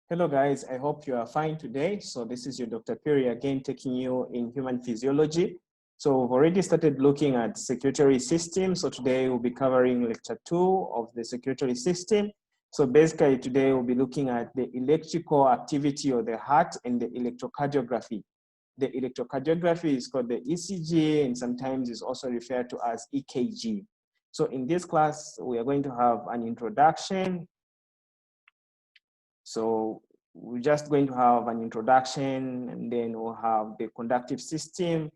Hello guys, I hope you are fine today. So this is your Dr. Perry again taking you in human physiology. So we've already started looking at circulatory system. So today we'll be covering lecture 2 of the circulatory system. So basically today we'll be looking at the electrical activity of the heart and the electrocardiography. The electrocardiography is called the Ecg and sometimes is also referred to as Ecg. So in this class, we are going to have an introduction. So we're just going to have an introduction and then we'll have the conductive system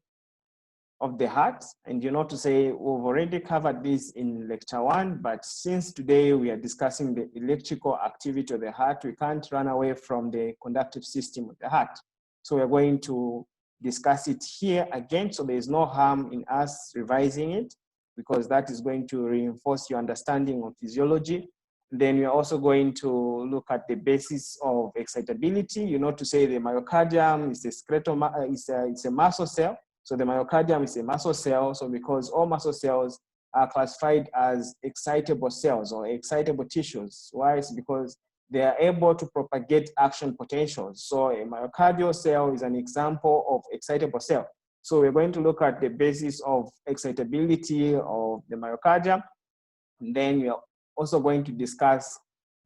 of the heart. And you know to say we've already covered this in lecture 1, but since today we are discussing the electrical activity of the heart, we can't run away from the conductive system of the heart. So we're going to discuss it here again. So there is no harm in us revising it because that is going to reinforce your understanding of physiology. Then we're also going to look at the basis of excitability. You know to say the myocardium is a skeletal, it's a muscle cell. So the myocardium is a muscle cell. So because all muscle cells are classified as excitable cells or excitable tissues. Why? It's because they are able to propagate action potentials. So a myocardial cell is an example of excitable cell. So we're going to look at the basis of excitability of the myocardium. And then we're also going to discuss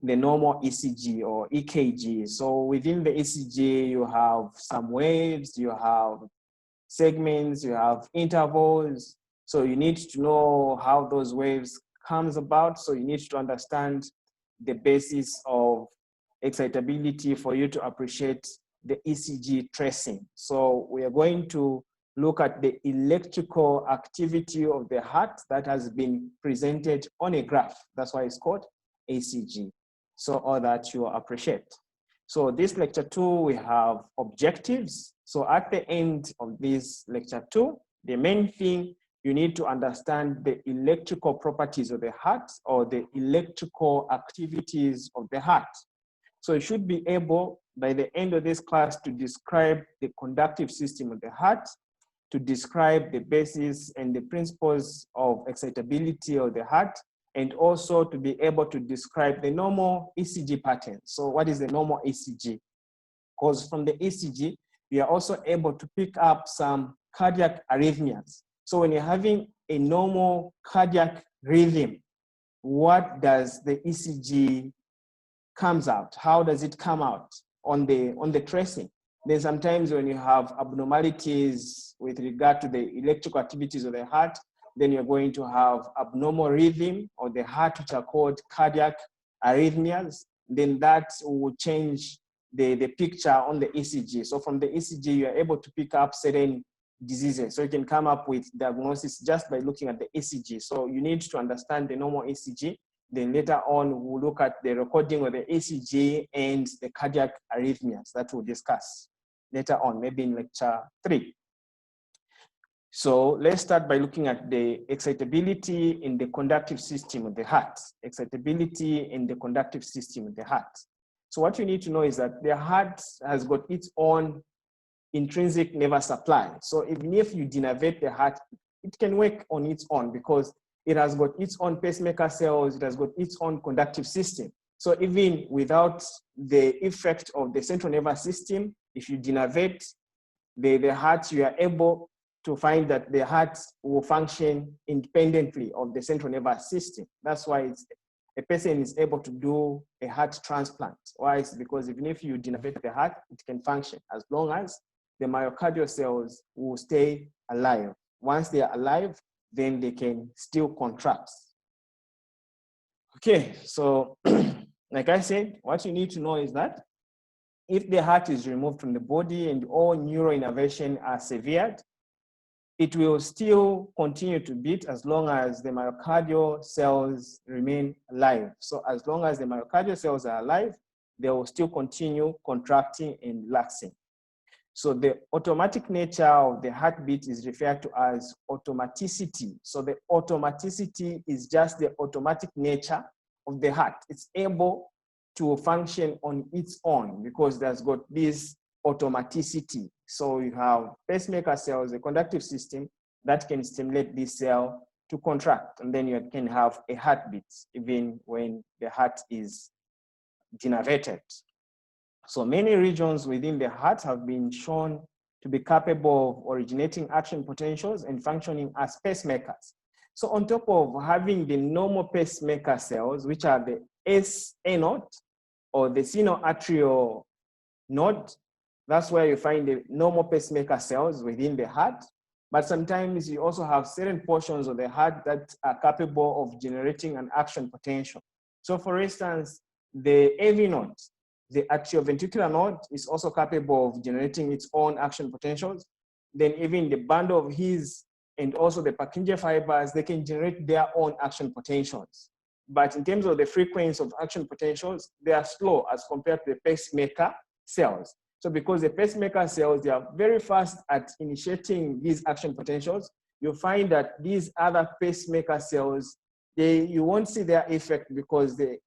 the normal ECG or EKG. So within the ECG, you have some waves, you have segments, you have intervals. So you need to know how those waves comes about. So you need to understand the basis of excitability for you to appreciate the Ecg tracing. So we are going to look at the electrical activity of the heart that has been presented on a graph. That's why it's called Ecg. So all that you appreciate. So this lecture 2, we have objectives. So at the end of this lecture 2, the main thing you need to understand the electrical properties of the heart or the electrical activities of the heart. So you should be able, by the end of this class, to describe the conductive system of the heart, to describe the basis and the principles of excitability of the heart, and also to be able to describe the normal ECG pattern. So what is the normal ECG? Because from the ECG, we are also able to pick up some cardiac arrhythmias. So when you're having a normal cardiac rhythm, what does the ECG comes out? How does it come out on the tracing? Then sometimes when you have abnormalities with regard to the electrical activities of the heart, then you're going to have abnormal rhythm of the heart, which are called cardiac arrhythmias. Then that will change the picture on the ECG. So from the ECG, you are able to pick up certain diseases. So you can come up with diagnosis just by looking at the ECG. So you need to understand the normal ECG. Then later on, we'll look at the recording of the ECG and the cardiac arrhythmias that we'll discuss later on, maybe in lecture 3. So let's start by looking at the excitability in the conductive system of the heart. Excitability in the conductive system of the heart. So what you need to know is that the heart has got its own intrinsic nervous supply. So even if you denervate the heart, it can work on its own because it has got its own pacemaker cells, it has got its own conductive system. So even without the effect of the central nervous system, if you denervate the heart, you are able to find that the heart will function independently of the central nervous system. That's why a person is able to do a heart transplant. Why? It's because even if you denervate the heart, it can function as long as the myocardial cells will stay alive. Once they are alive, then they can still contract. Okay, so like I said, what you need to know is that if the heart is removed from the body and all neuroinnervation are severed, it will still continue to beat as long as the myocardial cells remain alive. So as long as the myocardial cells are alive, they will still continue contracting and relaxing. So the automatic nature of the heartbeat is referred to as automaticity. So the automaticity is just the automatic nature of the heart. It's able to function on its own because there's got this automaticity. So you have pacemaker cells, a conductive system that can stimulate this cell to contract, and then you can have a heartbeat even when the heart is denervated. So many regions within the heart have been shown to be capable of originating action potentials and functioning as pacemakers. So on top of having the normal pacemaker cells, which are the SA node or the sinoatrial node, that's where you find the normal pacemaker cells within the heart. But sometimes you also have certain portions of the heart that are capable of generating an action potential. So for instance, the AV node, the atrioventricular node, is also capable of generating its own action potentials. Then even the bundle of His and also the Purkinje fibers, they can generate their own action potentials. But in terms of the frequency of action potentials, they are slow as compared to the pacemaker cells. So because the pacemaker cells, they are very fast at initiating these action potentials, you'll find that these other pacemaker cells, you won't see their effect because the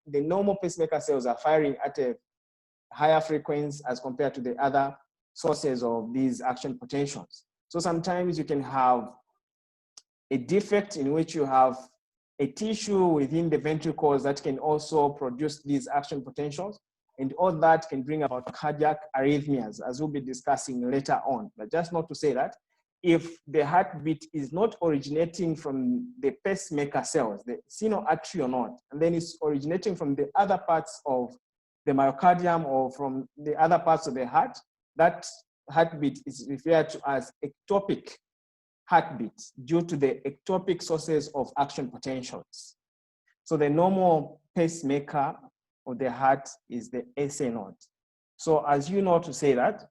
normal pacemaker cells are firing at a higher frequency as compared to the other sources of these action potentials. So sometimes you can have a defect in which you have a tissue within the ventricles that can also produce these action potentials, and all that can bring about cardiac arrhythmias, as we'll be discussing later on. But just not to say that if the heartbeat is not originating from the pacemaker cells, the sinoatrial node, and then it's originating from the other parts of the myocardium or from the other parts of the heart, that heartbeat is referred to as ectopic heartbeat due to the ectopic sources of action potentials. So the normal pacemaker of the heart is the SA node. So as you know to say that,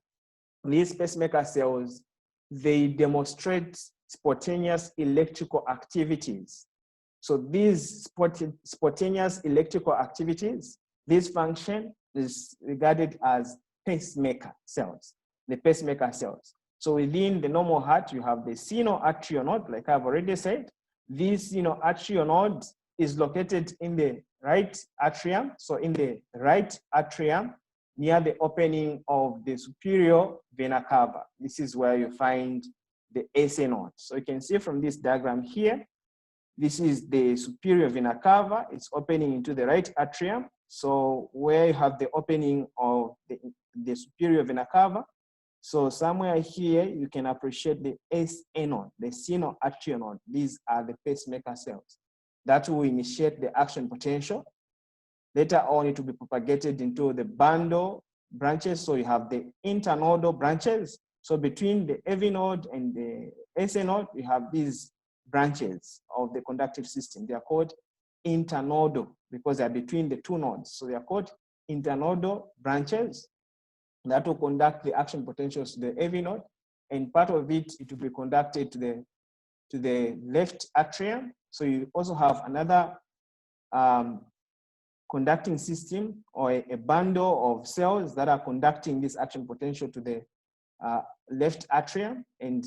these pacemaker cells, they demonstrate spontaneous electrical activities. So these spontaneous electrical activities, this function is regarded as pacemaker cells, the pacemaker cells. So within the normal heart, you have the sinoatrial node, like I've already said. This sinoatrial node is located in the right atrium. So in the right atrium, near the opening of the superior vena cava. This is where you find the SA node. So you can see from this diagram here, this is the superior vena cava. It's opening into the right atrium. So where you have the opening of the superior vena cava, so somewhere here, you can appreciate the SA node, the sinoatrial node. These are the pacemaker cells that will initiate the action potential. Later on, it will be propagated into the bundle branches. So you have the internodal branches. So between the AV node and the SA node, you have these branches of the conductive system. They are called internodal because they are between the two nodes. So they are called internodal branches that will conduct the action potentials to the AV node, and part of it will be conducted to the left atrium. So you also have another conducting system or a bundle of cells that are conducting this action potential to the left atrium, and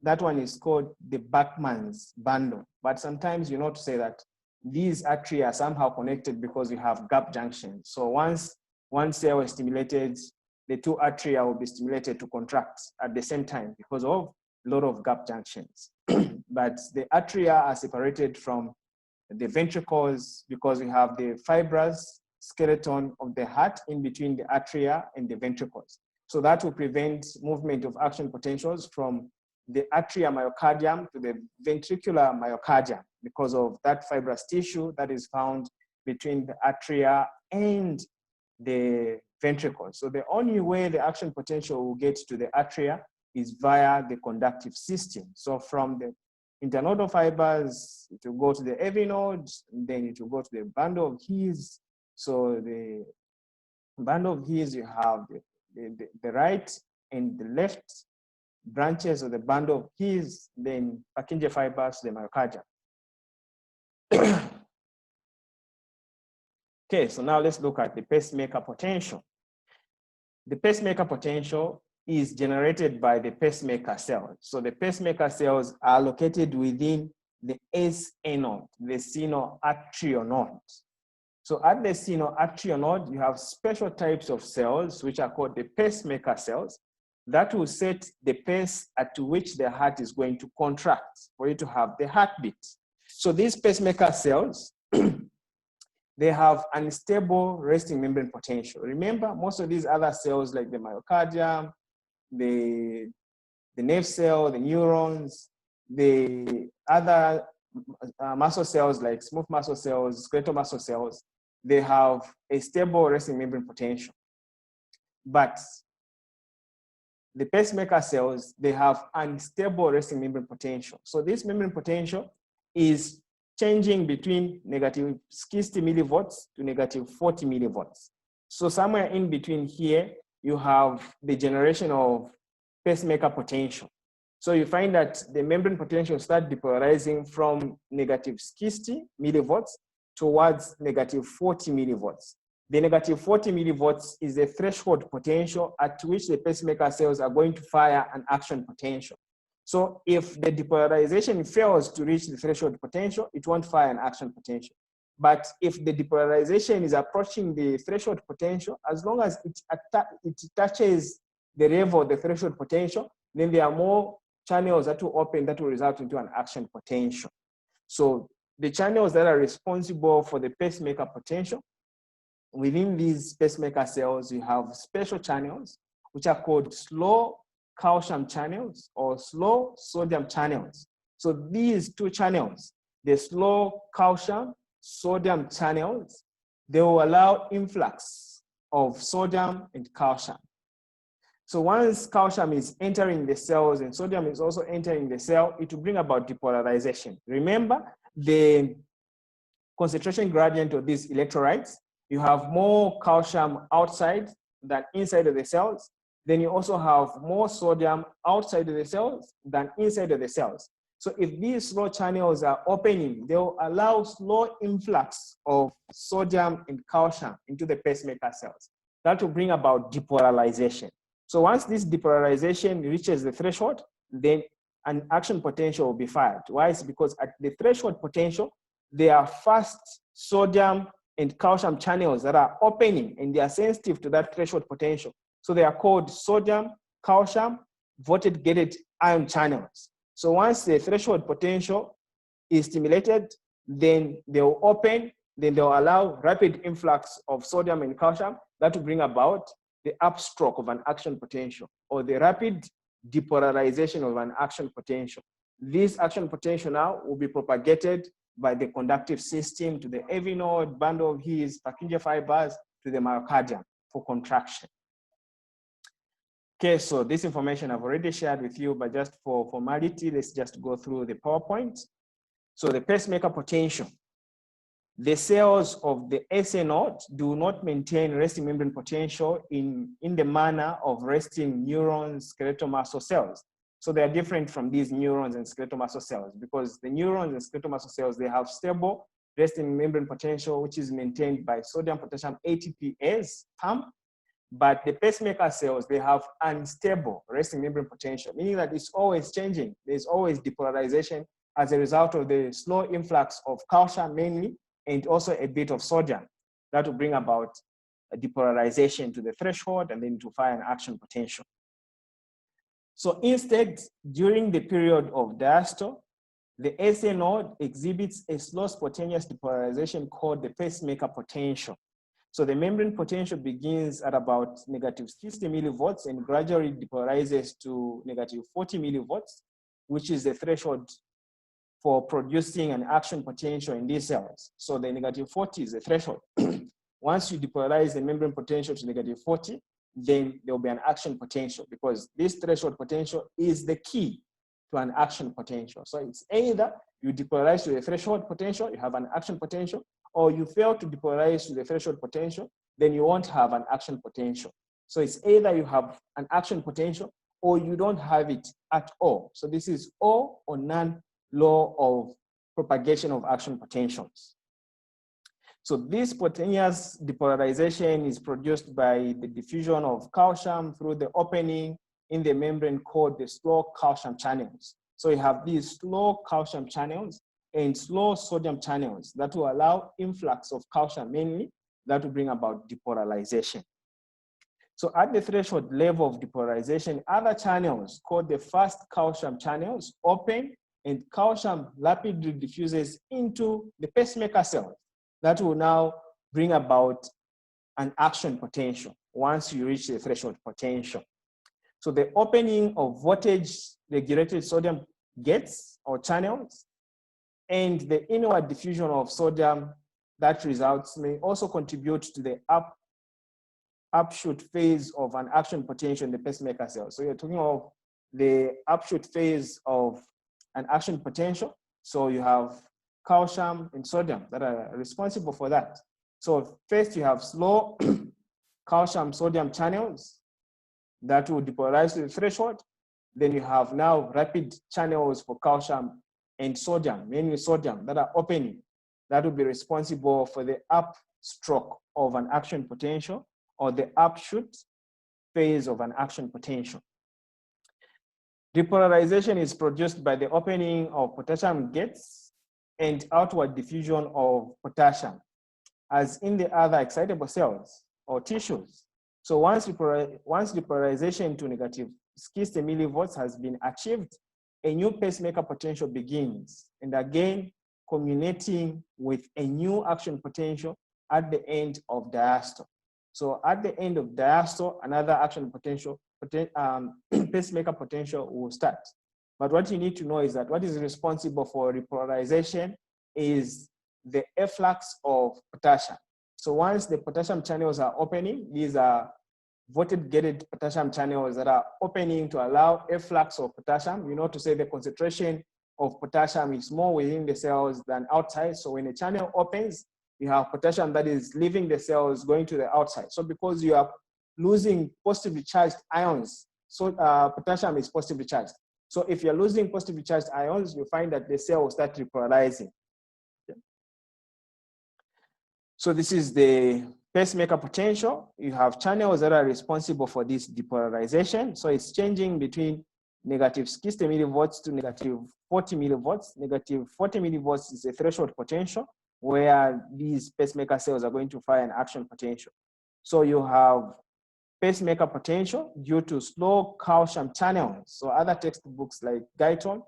that one is called the Backman's bundle. But sometimes you know to say that these atria are somehow connected because we have gap junctions. So once one cell is stimulated, the two atria will be stimulated to contract at the same time because of a lot of gap junctions. But the atria are separated from the ventricles because we have the fibrous skeleton of the heart in between the atria and the ventricles. So that will prevent movement of action potentials from the atria myocardium to the ventricular myocardium because of that fibrous tissue that is found between the atria and the ventricles. So the only way the action potential will get to the atria is via the conductive system. So from the internodal fibers, it will go to the AV node, and then it will go to the bundle of His. So the bundle of His, you have the right and the left branches of the bundle of His, then Purkinje fibers to the myocardium. Okay, so now let's look at the pacemaker potential. The pacemaker potential is generated by the pacemaker cells. So the pacemaker cells are located within the SA node, the sinoatrial node. So at the sinoatrial node, you have special types of cells, which are called the pacemaker cells, that will set the pace at which the heart is going to contract for you to have the heartbeat. So these pacemaker cells, they have unstable resting membrane potential. Remember, most of these other cells like the myocardium, the nerve cell, the neurons, the other muscle cells like smooth muscle cells, skeletal muscle cells, they have a stable resting membrane potential. But the pacemaker cells, they have unstable resting membrane potential. So this membrane potential is changing between negative 60 millivolts to negative 40 millivolts. So somewhere in between here, you have the generation of pacemaker potential. So you find that the membrane potential starts depolarizing from negative 60 millivolts towards negative 40 millivolts. The negative 40 millivolts is the threshold potential at which the pacemaker cells are going to fire an action potential. So if the depolarization fails to reach the threshold potential, it won't fire an action potential. But if the depolarization is approaching the threshold potential, as long as it touches the level of the threshold potential, then there are more channels that will open that will result into an action potential. So the channels that are responsible for the pacemaker potential, within these pacemaker cells, you have special channels, which are called slow calcium channels or slow sodium channels. So these two channels, the slow calcium sodium channels, they will allow influx of sodium and calcium. So once calcium is entering the cells and sodium is also entering the cell, it will bring about depolarization. Remember the concentration gradient of these electrolytes. You have more calcium outside than inside of the cells. Then you also have more sodium outside of the cells than inside of the cells. So if these slow channels are opening, they'll allow slow influx of sodium and calcium into the pacemaker cells. That will bring about depolarization. So once this depolarization reaches the threshold, then an action potential will be fired. Why? It's because at the threshold potential, there are fast sodium and calcium channels that are opening, and they are sensitive to that threshold potential. So they are called sodium, calcium, voltage-gated ion channels. So once the threshold potential is stimulated, then they will open, then they'll allow rapid influx of sodium and calcium that will bring about the upstroke of an action potential or the rapid depolarization of an action potential. This action potential now will be propagated by the conductive system to the AV node, bundle of His, Purkinje fibers to the myocardium for contraction. Okay, so this information I've already shared with you, but just for formality, let's just go through the PowerPoint. So the pacemaker potential. The cells of the SA node do not maintain resting membrane potential in the manner of resting neurons, skeletal muscle cells. So they are different from these neurons and skeletal muscle cells because the neurons and skeletal muscle cells, they have stable resting membrane potential, which is maintained by sodium potassium ATPase pump. But the pacemaker cells, they have unstable resting membrane potential, meaning that it's always changing. There's always depolarization as a result of the slow influx of calcium mainly, and also a bit of sodium. That will bring about a depolarization to the threshold and then to fire an action potential. So instead, during the period of diastole, the SA node exhibits a slow spontaneous depolarization called the pacemaker potential. So the membrane potential begins at about negative 60 millivolts and gradually depolarizes to negative 40 millivolts, which is the threshold for producing an action potential in these cells. So the negative 40 is the threshold. Once you depolarize the membrane potential to negative 40, then there will be an action potential because this threshold potential is the key to an action potential. So it's either you depolarize to the threshold potential, you have an action potential, or you fail to depolarize to the threshold potential, then you won't have an action potential. So it's either you have an action potential or you don't have it at all. So this is all or none law of propagation of action potentials. So this spontaneous depolarization is produced by the diffusion of calcium through the opening in the membrane called the slow calcium channels. So you have these slow calcium channels and slow sodium channels that will allow influx of calcium mainly that will bring about depolarization. So at the threshold level of depolarization, other channels called the fast calcium channels open and calcium rapidly diffuses into the pacemaker cells that will now bring about an action potential once you reach the threshold potential. So the opening of voltage regulated sodium gates or channels and the inward diffusion of sodium that results may also contribute to the upshoot phase of an action potential in the pacemaker cell. So you're talking of the upshoot phase of an action potential. So you have calcium and sodium that are responsible for that. So first you have slow calcium sodium channels that will depolarize to the threshold. Then you have now rapid channels for calcium and sodium, mainly sodium, that are opening. That will be responsible for the upstroke of an action potential or the upshoot phase of an action potential. Depolarization is produced by the opening of potassium gates and outward diffusion of potassium, as in the other excitable cells or tissues. So once depolarization to negative 60 millivolts has been achieved, a new pacemaker potential begins, and again, culminating with a new action potential at the end of diastole. So at the end of diastole, another action potential, pacemaker potential will start. But what you need to know is that what is responsible for repolarization is the efflux of potassium. So once the potassium channels are opening, these are voltage-gated potassium channels that are opening to allow efflux of potassium. You know, to say the concentration of potassium is more within the cells than outside. So when a channel opens, you have potassium that is leaving the cells going to the outside. So because you are losing positively charged ions, so potassium is positively charged. So if you're losing positively charged ions, you find that the cell will start repolarizing. Okay. So this is the pacemaker potential. You have channels that are responsible for this depolarization. So it's changing between negative 60 millivolts to negative 40 millivolts. Negative 40 millivolts is a threshold potential where these pacemaker cells are going to fire an action potential. So you have pacemaker potential due to slow calcium channels. So other textbooks like Guyton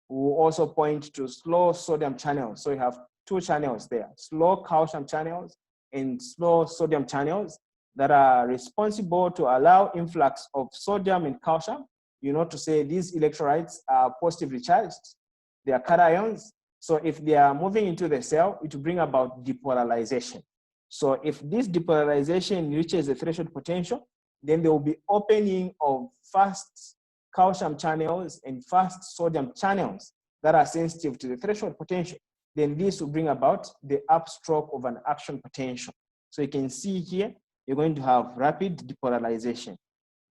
will also point to slow sodium channels. So you have two channels there, slow calcium channels and slow sodium channels that are responsible to allow influx of sodium and calcium. You know, to say these electrolytes are positively charged, they are cations. So if they are moving into the cell, it will bring about depolarization. So if this depolarization reaches the threshold potential, then there will be opening of fast calcium channels and fast sodium channels that are sensitive to the threshold potential. Then this will bring about the upstroke of an action potential. So you can see here, you're going to have rapid depolarization.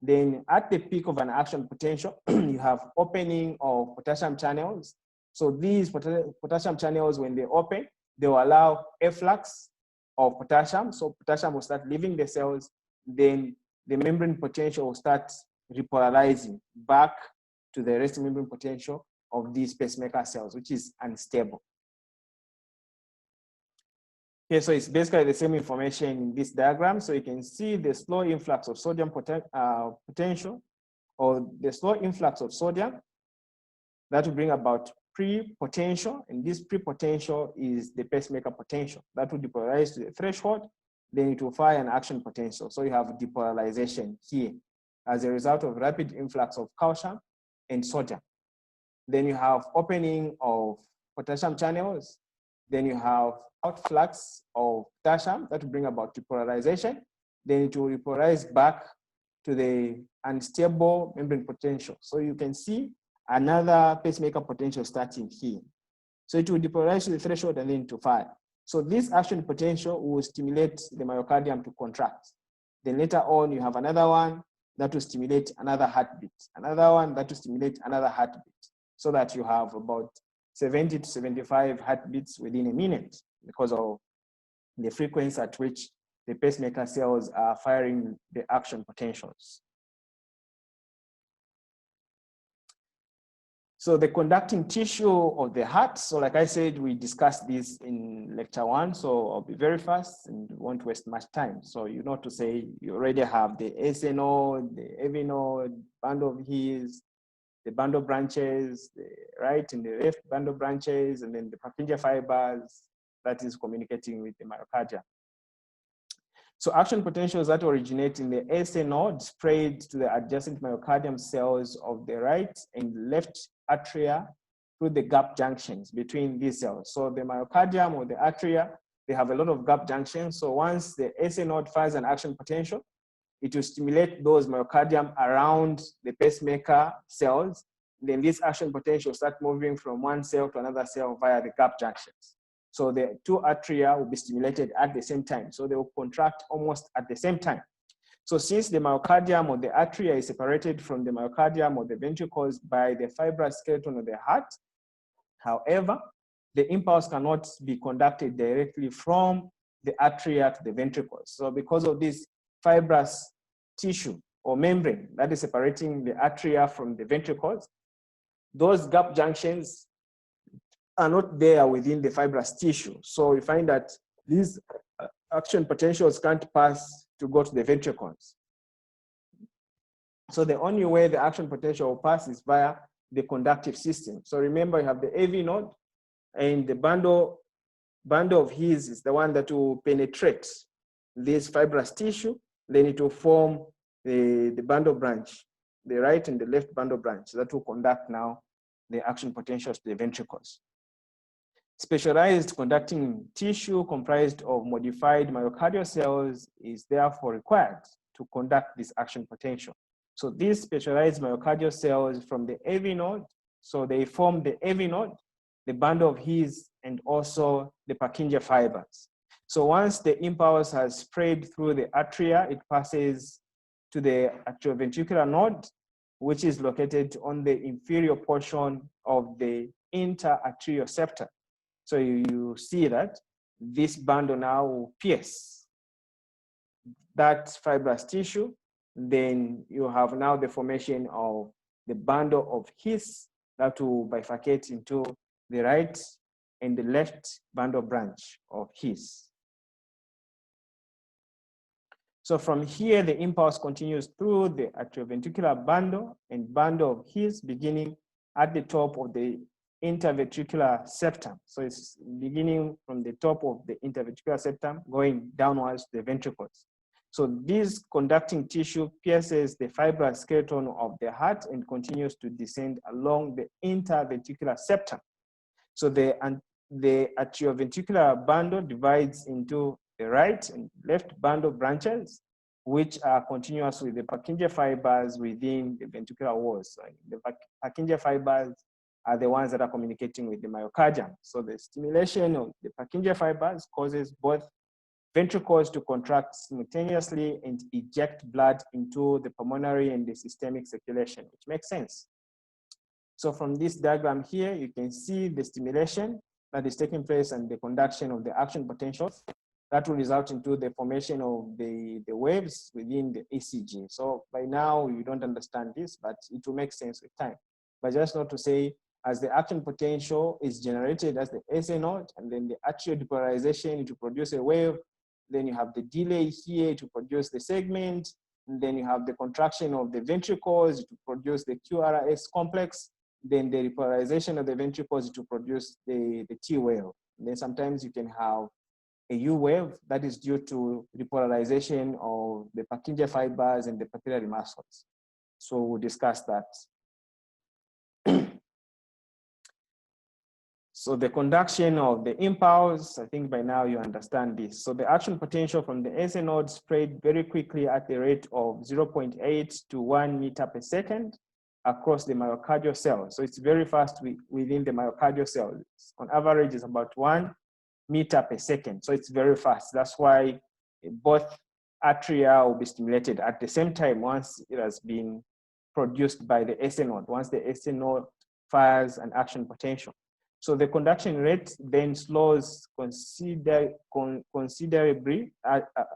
Then at the peak of an action potential, you have opening of potassium channels. So these potassium channels, when they open, they will allow efflux of potassium. So potassium will start leaving the cells. Then the membrane potential will start repolarizing back to the resting membrane potential of these pacemaker cells, which is unstable. Okay, so it's basically the same information in this diagram. So you can see the slow influx of sodium potential, or the slow influx of sodium that will bring about pre-potential, and this pre-potential is the pacemaker potential that will depolarize to the threshold, then it will fire an action potential. So you have depolarization here as a result of rapid influx of calcium and sodium. Then you have opening of potassium channels. Then you have outflux of potassium that will bring about depolarization. Then it will repolarize back to the unstable membrane potential. So you can see another pacemaker potential starting here. So it will depolarize to the threshold and then to fire. So this action potential will stimulate the myocardium to contract. Then later on, you have another one that will stimulate another heartbeat, another one that will stimulate another heartbeat, so that you have about 70 to 75 heartbeats within a minute because of the frequency at which the pacemaker cells are firing the action potentials. So the conducting tissue of the heart. So like I said, we discussed this in lecture 1. So I'll be very fast and won't waste much time. So you know to say you already have the SA node, the AV node, bundle of His, the bundle branches, the right and the left bundle branches, and then the Purkinje fibers that is communicating with the myocardium. So action potentials that originate in the SA node spread to the adjacent myocardium cells of the right and left atria through the gap junctions between these cells. So the myocardium or the atria, they have a lot of gap junctions. So once the SA node fires an action potential, it will stimulate those myocardium around the pacemaker cells. Then this action potential start moving from one cell to another cell via the gap junctions. So the two atria will be stimulated at the same time. So they will contract almost at the same time. So since the myocardium or the atria is separated from the myocardium or the ventricles by the fibrous skeleton of the heart, however, the impulse cannot be conducted directly from the atria to the ventricles. So because of this fibrous tissue or membrane that is separating the atria from the ventricles, those gap junctions are not there within the fibrous tissue. So we find that these action potentials can't pass to go to the ventricles. So the only way the action potential will pass is via the conductive system. So remember, you have the AV node, and the bundle of His is the one that will penetrate this fibrous tissue. Then it will form the bundle branch, the right and the left bundle branch that will conduct now the action potentials to the ventricles. Specialized conducting tissue comprised of modified myocardial cells is therefore required to conduct this action potential. So these specialized myocardial cells from the AV node, so they form the AV node, the bundle of His, and also the Purkinje fibers. So once the impulse has spread through the atria, it passes to the atrioventricular node, which is located on the inferior portion of the interarterial septum. So you see that this bundle now will pierce that fibrous tissue. Then you have now the formation of the bundle of His that will bifurcate into the right and the left bundle branch of His. So from here, the impulse continues through the atrioventricular bundle and bundle of His, beginning at the top of the interventricular septum. So it's beginning from the top of the interventricular septum, going downwards to the ventricles. So this conducting tissue pierces the fibrous skeleton of the heart and continues to descend along the interventricular septum. So the atrioventricular bundle divides into the right and left bundle branches, which are continuous with the Purkinje fibers within the ventricular walls. So the Purkinje fibers are the ones that are communicating with the myocardium. So the stimulation of the Purkinje fibers causes both ventricles to contract simultaneously and eject blood into the pulmonary and the systemic circulation, which makes sense. So from this diagram here, you can see the stimulation that is taking place and the conduction of the action potentials that will result into the formation of the waves within the ECG. So by now, you don't understand this, but it will make sense with time. But just not to say, as the action potential is generated as the SA node, and then the atrial depolarization to produce a wave, then you have the delay here to produce the segment, and then you have the contraction of the ventricles to produce the QRS complex, then the repolarization of the ventricles to produce the T wave. And then sometimes you can have a U wave that is due to repolarization of the Purkinje fibers and the papillary muscles. So we'll discuss that. So the conduction of the impulse, I think by now you understand this. So the action potential from the SA node spread very quickly at the rate of 0.8 to 1 meter per second across the myocardial cell. So it's very fast within the myocardial cell. On average, it's about 1 meter per second. So it's very fast. That's why both atria will be stimulated at the same time once it has been produced by the SA node, once the SA node fires an action potential. So the conduction rate then slows considerably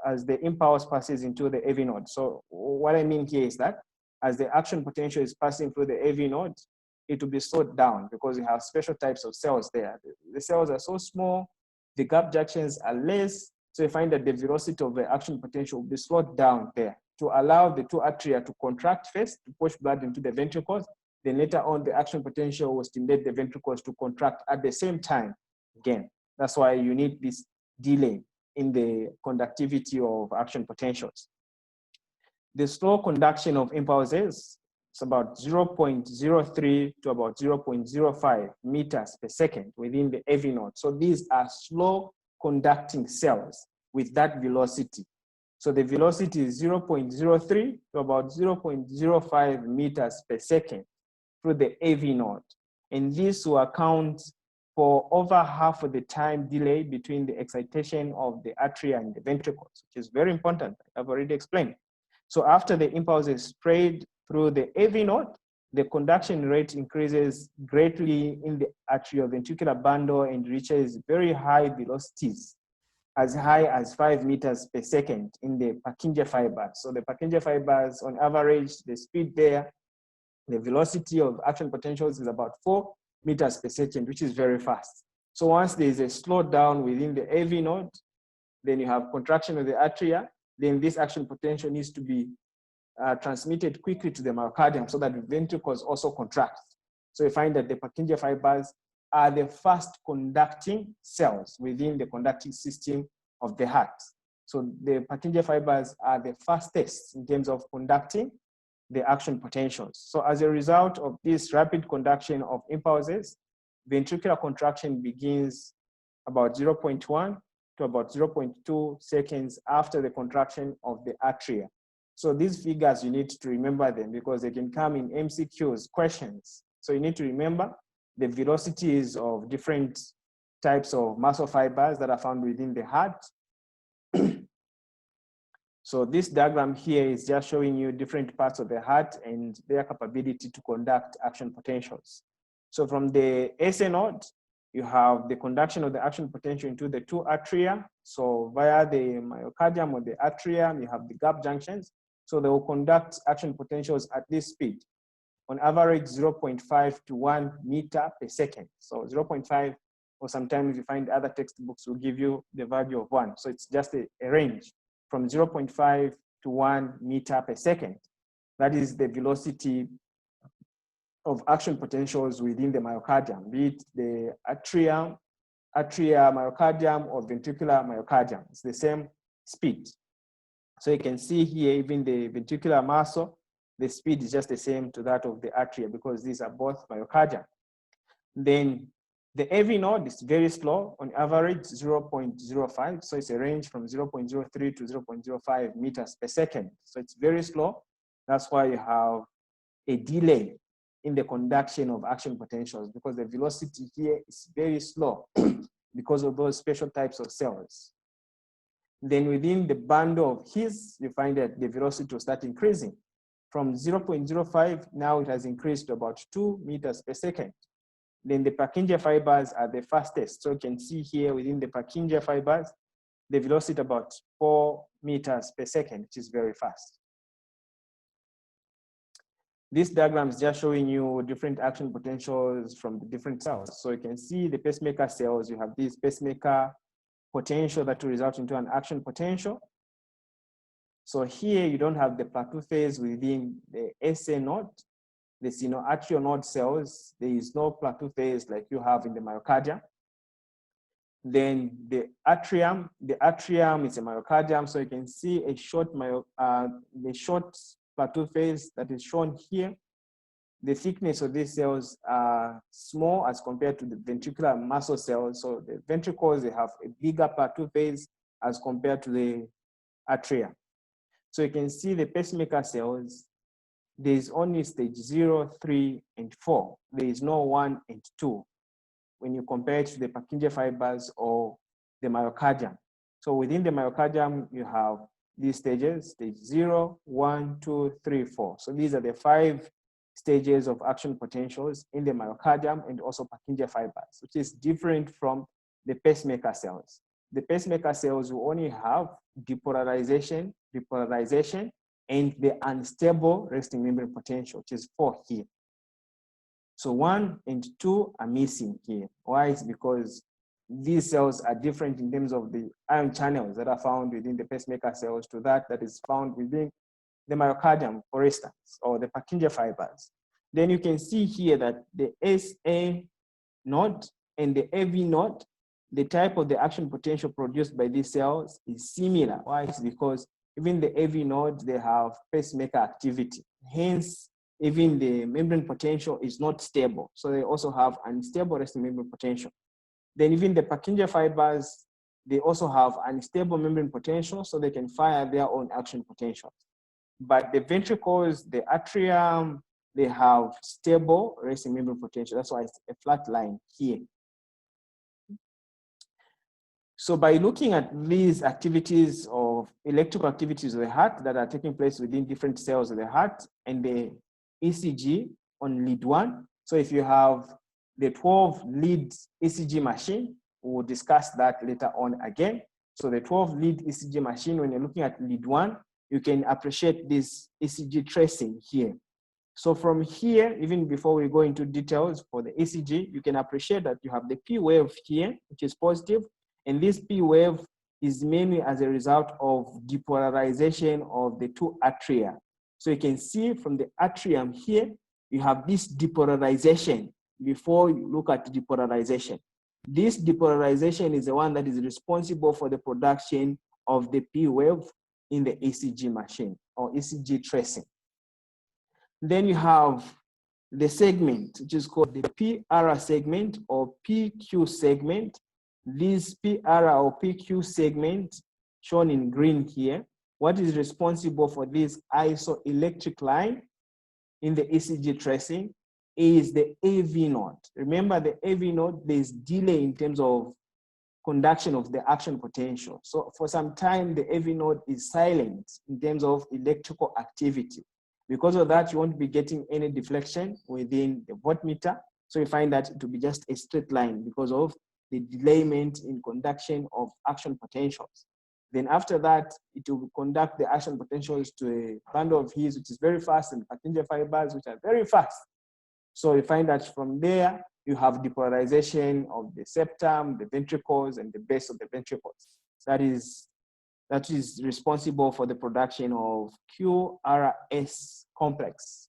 as the impulse passes into the AV node. So what I mean here is that as the action potential is passing through the AV node, it will be slowed down because you have special types of cells there. The cells are so small, the gap junctions are less, so you find that the velocity of the action potential will be slowed down there to allow the two atria to contract first, to push blood into the ventricles. Then later on, the action potential will stimulate the ventricles to contract at the same time again. That's why you need this delay in the conductivity of action potentials. The slow conduction of impulses is about 0.03 to about 0.05 meters per second within the AV node. So these are slow conducting cells with that velocity. So the velocity is 0.03 to about 0.05 meters per second through the AV node. And this will account for over half of the time delay between the excitation of the atria and the ventricles, which is very important. I've already explained. So after the impulse is sprayed through the AV node, the conduction rate increases greatly in the atrioventricular bundle and reaches very high velocities, as high as 5 meters per second in the Purkinje fibers. So the Purkinje fibers, on average, the speed there, the velocity of action potentials is about 4 meters per second, which is very fast. So once there is a slowdown within the AV node, then you have contraction of the atria, then this action potential needs to be transmitted quickly to the myocardium so that the ventricles also contract. So you find that the Purkinje fibers are the fast conducting cells within the conductive system of the heart. So the Purkinje fibers are the fastest in terms of conducting the action potentials. So as a result of this rapid conduction of impulses, ventricular contraction begins about 0.1 to about 0.2 seconds after the contraction of the atria. So these figures, you need to remember them because they can come in MCQs, questions. So you need to remember the velocities of different types of muscle fibers that are found within the heart. So this diagram here is just showing you different parts of the heart and their capability to conduct action potentials. So from the SA node, you have the conduction of the action potential into the two atria. So via the myocardium or the atrium, you have the gap junctions. So they will conduct action potentials at this speed, on average 0.5 to 1 meter per second. So 0.5, or sometimes you find other textbooks will give you the value of 1. So it's just a range from 0.5 to 1 meter per second. That is the velocity of action potentials within the myocardium, be it the atria myocardium or ventricular myocardium. It's the same speed. So you can see here, even the ventricular muscle, the speed is just the same to that of the atria because these are both myocardium. Then the AV node is very slow, on average 0.05. So it's a range from 0.03 to 0.05 meters per second. So it's very slow. That's why you have a delay in the conduction of action potentials because the velocity here is very slow because of those special types of cells. Then within the bundle of His, you find that the velocity will start increasing. From 0.05, now it has increased to about 2 meters per second. Then the Purkinje fibers are the fastest. So you can see here within the Purkinje fibers, the velocity about 4 meters per second, which is very fast. This diagram is just showing you different action potentials from the different cells. So you can see the pacemaker cells, you have this pacemaker potential that will result into an action potential. So here you don't have the Plateau phase within the SA node. The sinoatrial node cells, there is no Plateau phase like you have in the myocardium. Then the atrium is a myocardium, so you can see a short Plateau phase that is shown here. The thickness of these cells are small as compared to the ventricular muscle cells. So the ventricles, they have a bigger Plateau phase as compared to the atria. So you can see the pacemaker cells, there is only stage 0, 3, and 4. There is no 1 and 2 when you compare it to the Purkinje fibers or the myocardium. So within the myocardium, you have these stages, stage 0, 1, 2, 3, 4. So these are the 5 stages of action potentials in the myocardium and also Purkinje fibers, which is different from the pacemaker cells. The pacemaker cells will only have depolarization, and the unstable resting membrane potential, which is 4 here. So 1 and 2 are missing here. Why? It's because these cells are different in terms of the ion channels that are found within the pacemaker cells to that is found within the myocardium, for instance, or the Purkinje fibers. Then you can see here that the SA node and the AV node, the type of the action potential produced by these cells is similar. Why? It's because even the AV nodes, they have pacemaker activity. Hence, even the membrane potential is not stable. So they also have unstable resting membrane potential. Then even the Purkinje fibers, they also have unstable membrane potential, so they can fire their own action potentials. But the ventricles, the atrium, they have stable resting membrane potential. That's why it's a flat line here. So by looking at these activities of electrical activities of the heart that are taking place within different cells of the heart and the ECG on lead 1. So if you have the 12 lead Ecg machine, we'll discuss that later on again. So the 12 lead Ecg machine, when you're looking at lead 1, you can appreciate this Ecg tracing here. So from here, even before we go into details for the ECG, you can appreciate that you have the P wave here, which is positive. And this P wave is mainly as a result of depolarization of the two atria. So you can see from the atrium here, you have this depolarization before you look at depolarization. This depolarization is the one that is responsible for the production of the P wave in the ECG machine or ECG tracing. Then you have the segment, which is called the PR segment or PQ segment. This PR or PQ segment, shown in green here, what is responsible for this isoelectric line in the ECG tracing is the AV node. Remember, the AV node, there's delay in terms of conduction of the action potential. So for some time, the AV node is silent in terms of electrical activity. Because of that, you won't be getting any deflection within the voltmeter. So you find that to be just a straight line because of the delayment in conduction of action potentials. Then after that, it will conduct the action potentials to a bundle of his, which is very fast, and Purkinje fibers, which are very fast. So you find that from there, you have depolarization of the septum, the ventricles, and the base of the ventricles. That is responsible for the production of QRS complex.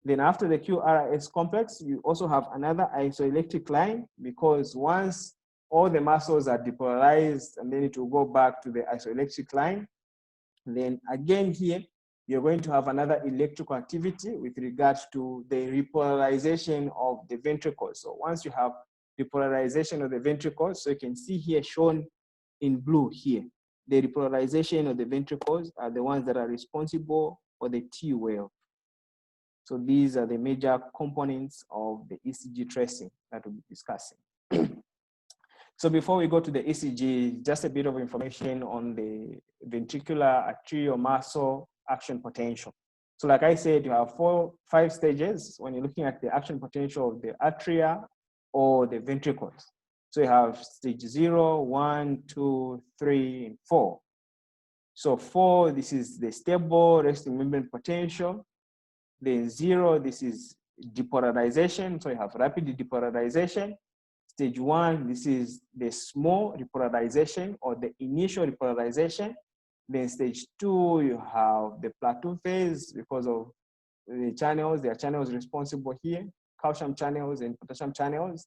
Then after the QRS complex, you also have another isoelectric line, because once all the muscles are depolarized and then it will go back to the isoelectric line, then again here, you're going to have another electrical activity with regards to the repolarization of the ventricles. So once you have repolarization of the ventricles, so you can see here shown in blue here, the repolarization of the ventricles are the ones that are responsible for the T wave. So these are the major components of the ECG tracing that we'll be discussing. So before we go to the ECG, just a bit of information on the ventricular arterial muscle action potential. So like I said, you have 5 stages when you're looking at the action potential of the atria or the ventricles. So you have stage 0, 1, 2, 3, and 4. So 4, this is the stable resting membrane potential. Then 0, this is depolarization. So you have rapid depolarization. Stage 1, this is the small repolarization or the initial repolarization. Then stage 2, you have the plateau phase because of the channels. There are channels responsible here, calcium channels and potassium channels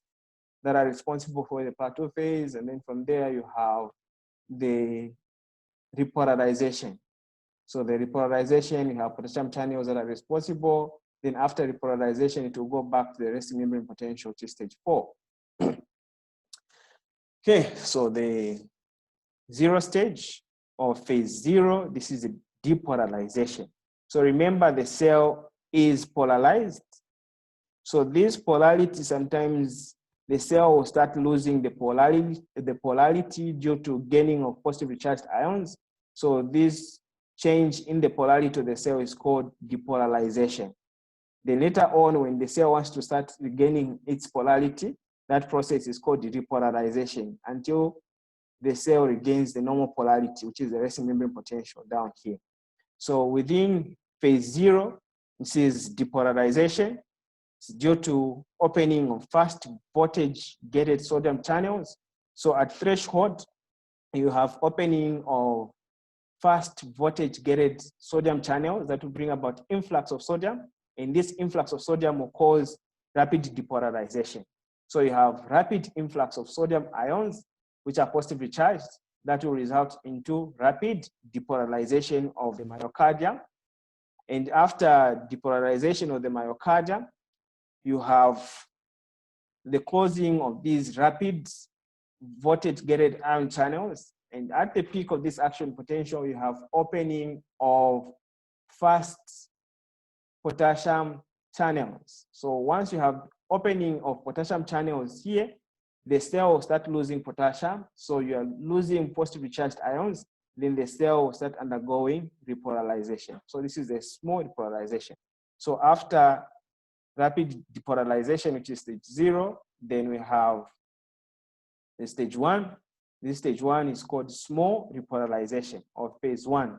that are responsible for the plateau phase. And then from there, you have the repolarization. So the repolarization, you have potassium channels that are responsible. Then after repolarization, it will go back to the resting membrane potential, which is stage 4. Okay, so the 0 stage or phase 0, this is a depolarization. So remember, the cell is polarized. So this polarity, sometimes the cell will start losing the polarity due to gaining of positively charged ions. So this change in the polarity of the cell is called depolarization. Then later on, when the cell wants to start regaining its polarity, that process is called repolarization until the cell regains the normal polarity, which is the resting membrane potential down here. So within phase 0, this is depolarization. It's due to opening of fast voltage gated sodium channels. So at threshold, you have opening of fast voltage gated sodium channels that will bring about influx of sodium. And this influx of sodium will cause rapid depolarization. So you have rapid influx of sodium ions which are positively charged, that will result into rapid depolarization of the myocardium. And after depolarization of the myocardium, you have the closing of these rapid voltage-gated ion channels. And at the peak of this action potential, you have opening of fast potassium channels. So once you have opening of potassium channels here, the cell will start losing potassium. So you are losing positively charged ions. Then the cell will start undergoing repolarization. So this is a small repolarization. So after rapid depolarization, which is stage 0, then we have the stage 1. This stage 1 is called small repolarization or phase 1.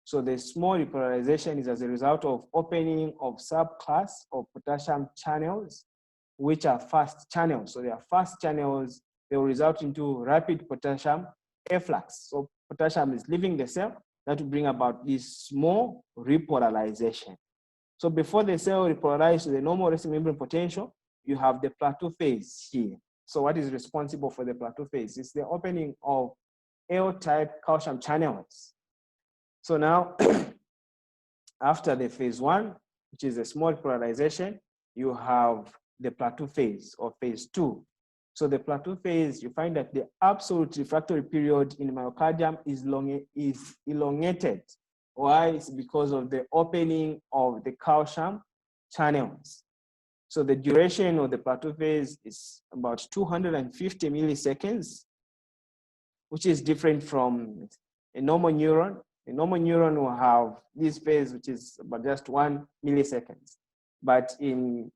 So the small repolarization is as a result of opening of subclass of potassium channels, which are fast channels. So they are fast channels. They will result into rapid potassium efflux. So potassium is leaving the cell. That will bring about this small repolarization. So before the cell repolarizes to the normal resting membrane potential, you have the plateau phase here. So what is responsible for the plateau phase? It's the opening of L-type calcium channels. So now, after the phase 1, which is a small repolarization, you have the plateau phase or phase 2. So the plateau phase, you find that the absolute refractory period in myocardium is elongated. Why? It's because of the opening of the calcium channels. So the duration of the plateau phase is about 250 milliseconds, which is different from a normal neuron. A normal neuron will have this phase, which is about just 1 millisecond. But in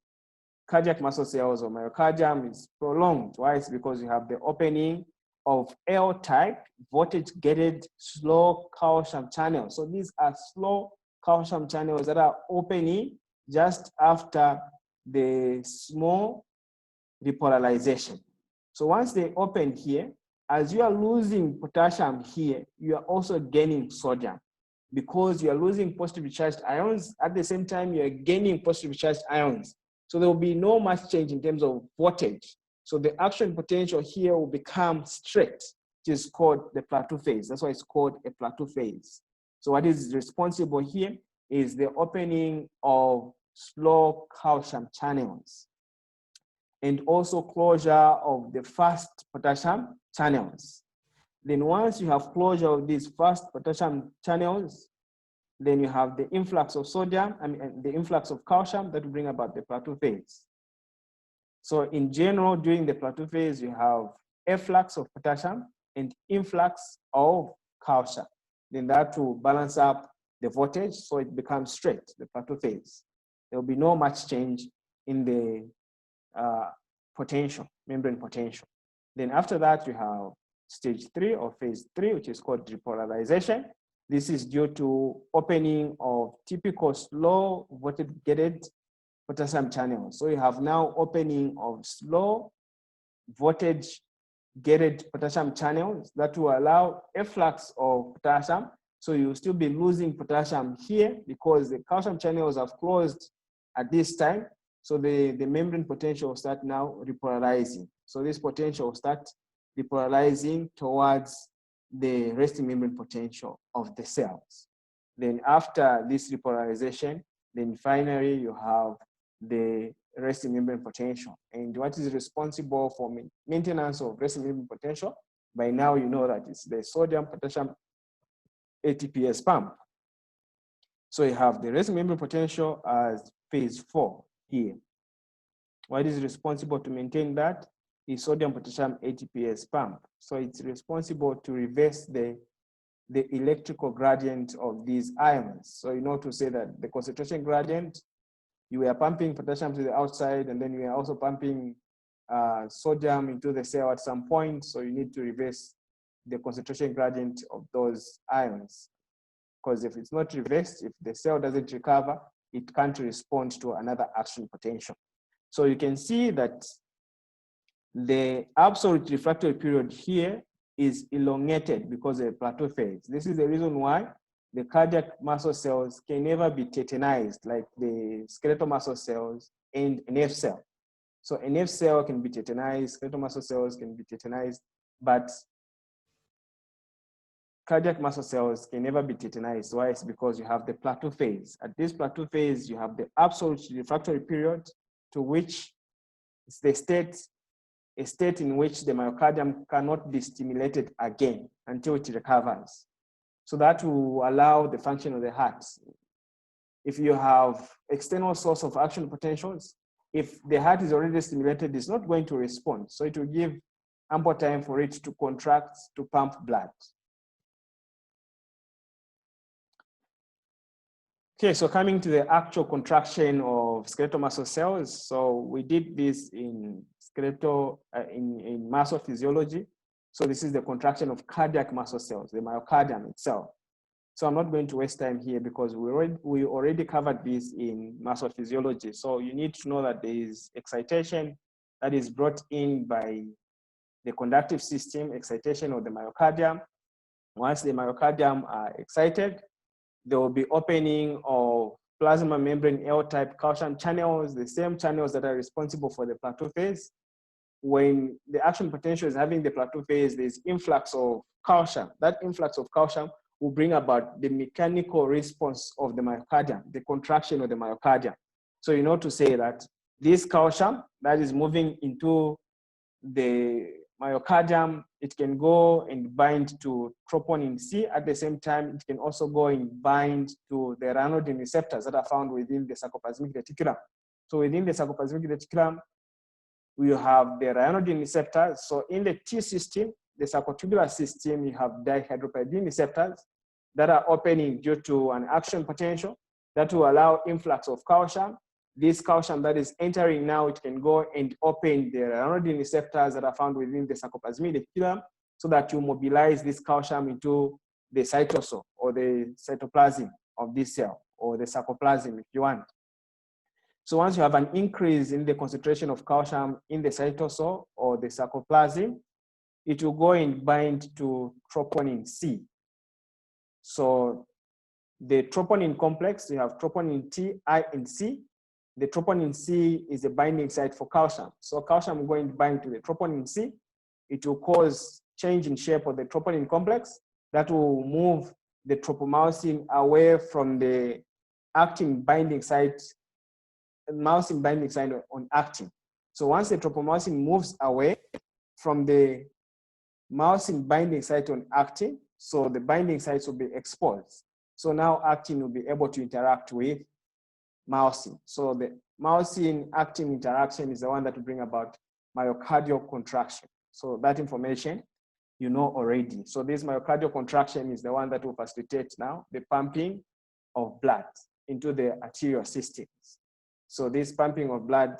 cardiac muscle cells or myocardium, it's prolonged. Why? It's because you have the opening of L-type voltage-gated slow calcium channels. So these are slow calcium channels that are opening just after the small repolarization. So once they open here, as you are losing potassium here, you are also gaining sodium because you are losing positively charged ions. At the same time, you are gaining positively charged ions. So there will be no much change in terms of voltage. So the action potential here will become straight, which is called the plateau phase. That's why it's called a plateau phase. So what is responsible here is the opening of slow calcium channels and also closure of the fast potassium channels. Then once you have closure of these fast potassium channels, then you have the influx of sodium, the influx of calcium that will bring about the plateau phase. So in general, during the plateau phase, you have efflux of potassium and influx of calcium. Then that will balance up the voltage, so it becomes straight, the plateau phase. There will be no much change in the potential, membrane potential. Then after that, you have stage 3 or phase 3, which is called depolarization. This is due to opening of typical slow voltage-gated potassium channels. So you have now opening of slow voltage-gated potassium channels that will allow efflux of potassium. So you'll still be losing potassium here because the calcium channels have closed at this time. So the membrane potential will start now repolarizing. So this potential will start repolarizing towards the resting membrane potential of the cells. Then after this repolarization, then finally you have the resting membrane potential. And what is responsible for maintenance of resting membrane potential? By now you know that it's the sodium potassium ATPase pump. So you have the resting membrane potential as phase 4 here. What is responsible to maintain that is sodium potassium ATPase pump. So it's responsible to reverse the electrical gradient of these ions. So you know to say that the concentration gradient, you were pumping potassium to the outside and then you are also pumping sodium into the cell at some point. So you need to reverse the concentration gradient of those ions. Because if it's not reversed, if the cell doesn't recover, it can't respond to another action potential. So you can see that the absolute refractory period here is elongated because of the plateau phase. This is the reason why the cardiac muscle cells can never be tetanized like the skeletal muscle cells and an F cell. So an F cell can be tetanized, skeletal muscle cells can be tetanized, but cardiac muscle cells can never be tetanized. Why? It's because you have the plateau phase. At this plateau phase, you have the absolute refractory period, to which it's the a state in which the myocardium cannot be stimulated again until it recovers. So that will allow the function of the heart. If you have external source of action potentials, if the heart is already stimulated, it's not going to respond. So it will give ample time for it to contract, to pump blood. Okay, so coming to the actual contraction of skeletal muscle cells. So we did this in skeletal, in muscle physiology. So this is the contraction of cardiac muscle cells, the myocardium itself. So I'm not going to waste time here because we already covered this in muscle physiology. So you need to know that there is excitation that is brought in by the conductive system, excitation of the myocardium. Once the myocardium are excited, there will be opening of plasma membrane L-type calcium channels, the same channels that are responsible for the plateau phase. When the action potential is having the plateau phase, there's influx of calcium. That influx of calcium will bring about the mechanical response of the myocardium, the contraction of the myocardium. So you know to say that this calcium that is moving into the myocardium, it can go and bind to troponin C. At the same time, it can also go and bind to the ryanodine receptors that are found within the sarcoplasmic reticulum. So within the sarcoplasmic reticulum, we have the ryanodine receptors. So in the T system, the sarcotubular system, you have dihydropyridine receptors that are opening due to an action potential that will allow influx of calcium. This calcium that is entering now, it can go and open the ryanodine receptors that are found within the sarcoplasmic reticulum so that you mobilize this calcium into the cytosol or the cytoplasm of this cell, or the sarcoplasm if you want. So once you have an increase in the concentration of calcium in the cytosol or the sarcoplasm, it will go and bind to troponin C. So the troponin complex, you have troponin T, I, and C. The troponin C is a binding site for calcium. So calcium will go and bind to the troponin C. It will cause change in shape of the troponin complex that will move the tropomyosin away from the actin binding site, myosin binding site on actin. So once the tropomyosin moves away from the myosin binding site on actin, so the binding sites will be exposed. So now actin will be able to interact with myosin. So the myosin-actin interaction is the one that will bring about myocardial contraction. So that information you know already. So this myocardial contraction is the one that will facilitate now the pumping of blood into the arterial systems. So this pumping of blood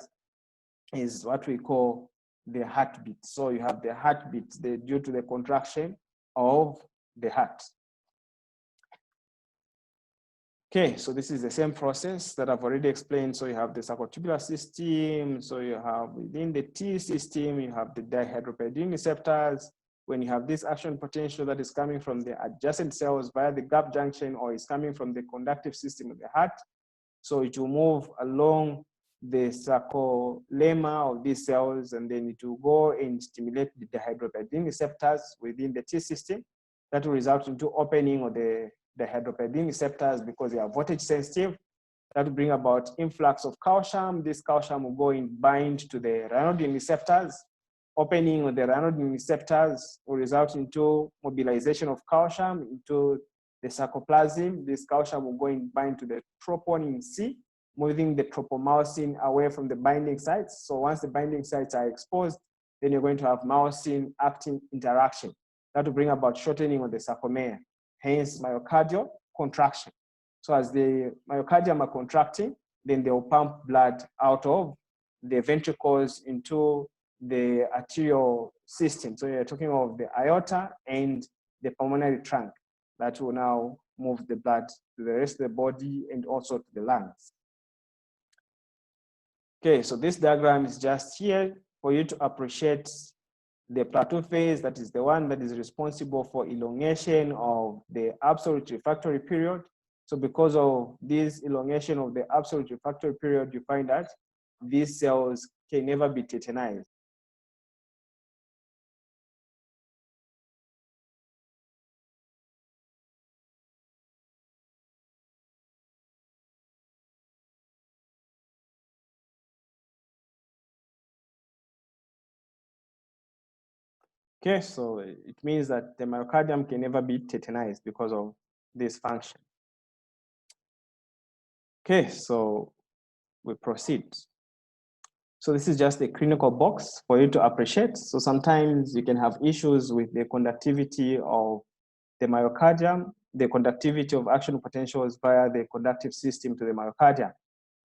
is what we call the heartbeat. So you have the heartbeat due to the contraction of the heart. Okay, so this is the same process that I've already explained. So you have the sarcotubular system. So you have within the T system, you have the dihydropyridine receptors. When you have this action potential that is coming from the adjacent cells via the gap junction, or is coming from the conductive system of the heart, so it will move along the sarcolemma of these cells, and then it will go and stimulate the dihydropyridine receptors within the T system. That will result into opening of the dihydropyridine receptors because they are voltage sensitive. That will bring about influx of calcium. This calcium will go and bind to the ryanodine receptors. Opening of the ryanodine receptors will result into mobilization of calcium into the sarcoplasm. This calcium will go and bind to the troponin C, moving the tropomyosin away from the binding sites. So once the binding sites are exposed, then you're going to have myosin-actin interaction. That will bring about shortening of the sarcomere, hence myocardial contraction. So as the myocardium are contracting, then they will pump blood out of the ventricles into the arterial system. So you're talking of the aorta and the pulmonary trunk that will now move the blood to the rest of the body and also to the lungs. Okay, so this diagram is just here for you to appreciate the plateau phase, that is the one that is responsible for elongation of the absolute refractory period. So because of this elongation of the absolute refractory period, you find that these cells can never be tetanized. Okay, so it means that the myocardium can never be tetanized because of this function. Okay, so we proceed. So this is just a clinical box for you to appreciate. So sometimes you can have issues with the conductivity of the myocardium, the conductivity of action potentials via the conductive system to the myocardium.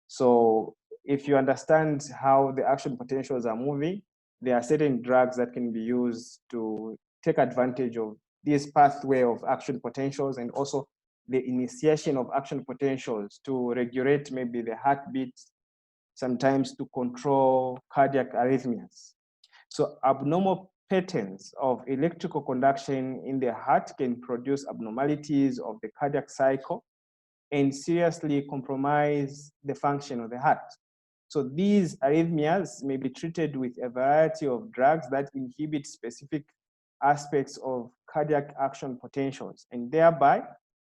So if you understand how the action potentials are moving, there are certain drugs that can be used to take advantage of this pathway of action potentials and also the initiation of action potentials to regulate maybe the heartbeat, sometimes to control cardiac arrhythmias. So abnormal patterns of electrical conduction in the heart can produce abnormalities of the cardiac cycle and seriously compromise the function of the heart. So these arrhythmias may be treated with a variety of drugs that inhibit specific aspects of cardiac action potentials and thereby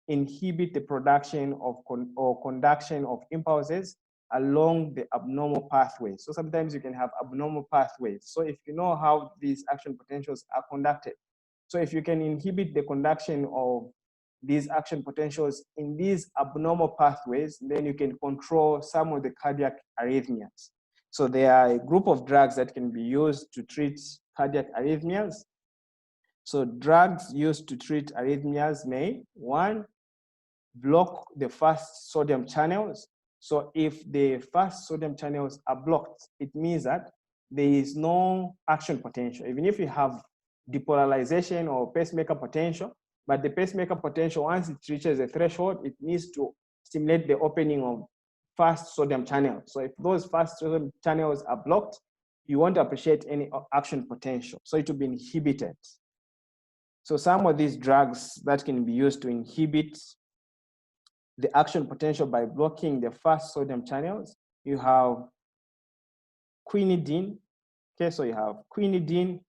inhibit the production of or conduction of impulses along the abnormal pathways. So sometimes you can have abnormal pathways. So if you know how these action potentials are conducted, so if you can inhibit the conduction of these action potentials in these abnormal pathways, then you can control some of the cardiac arrhythmias. So there are a group of drugs that can be used to treat cardiac arrhythmias. So drugs used to treat arrhythmias may, one, block the fast sodium channels. So if the fast sodium channels are blocked, it means that there is no action potential. Even if you have depolarization or pacemaker potential, but the pacemaker potential, once it reaches a threshold, it needs to stimulate the opening of fast sodium channels. So if those fast sodium channels are blocked, you won't appreciate any action potential. So it will be inhibited. So some of these drugs that can be used to inhibit the action potential by blocking the fast sodium channels, you have quinidine. Okay, so you have quinidine.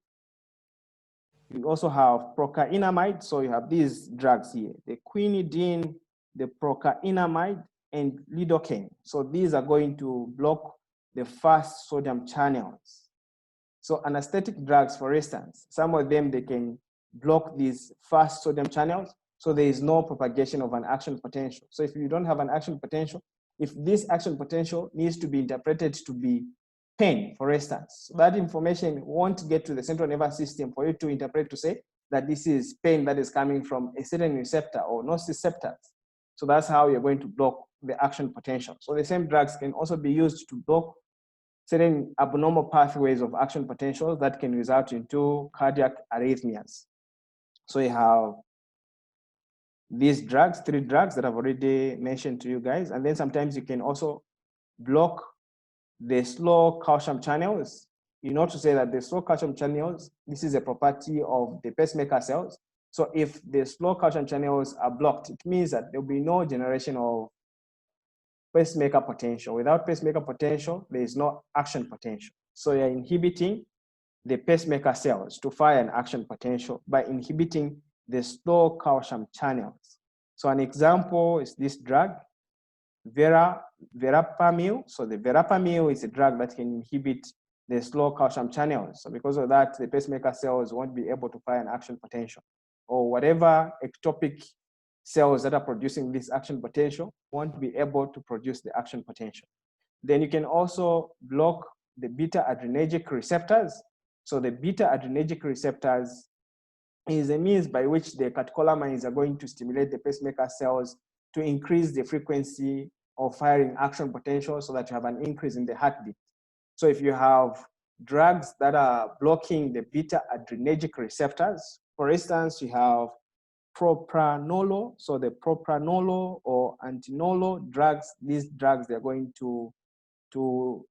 You also have procainamide. So you have these drugs here, the quinidine, the procainamide, and lidocaine. So these are going to block the fast sodium channels. So anesthetic drugs, for instance, some of them, they can block these fast sodium channels. So there is no propagation of an action potential. So if you don't have an action potential, if this action potential needs to be interpreted to be pain, for instance, that information won't get to the central nervous system for you to interpret to say that this is pain that is coming from a certain receptor or nociceptors. So that's how you're going to block the action potential. So the same drugs can also be used to block certain abnormal pathways of action potential that can result into cardiac arrhythmias. So you have these drugs, 3 drugs that I've already mentioned to you guys. And then sometimes you can also block the slow calcium channels. You know, to say that the slow calcium channels, this is a property of the pacemaker cells. So if the slow calcium channels are blocked, it means that there'll be no generation of pacemaker potential. Without pacemaker potential, there is no action potential. So you're inhibiting the pacemaker cells to fire an action potential by inhibiting the slow calcium channels. So an example is this drug, verapamil. So the verapamil is a drug that can inhibit the slow calcium channels. So because of that, the pacemaker cells won't be able to fire an action potential, or whatever ectopic cells that are producing this action potential won't be able to produce the action potential. Then you can also block the beta adrenergic receptors. So the beta adrenergic receptors is a means by which the catecholamines are going to stimulate the pacemaker cells to increase the frequency of firing action potential so that you have an increase in the heartbeat. So if you have drugs that are blocking the beta adrenergic receptors, for instance, you have propranolol. So the propranolol or antinolol drugs, these drugs, they're going to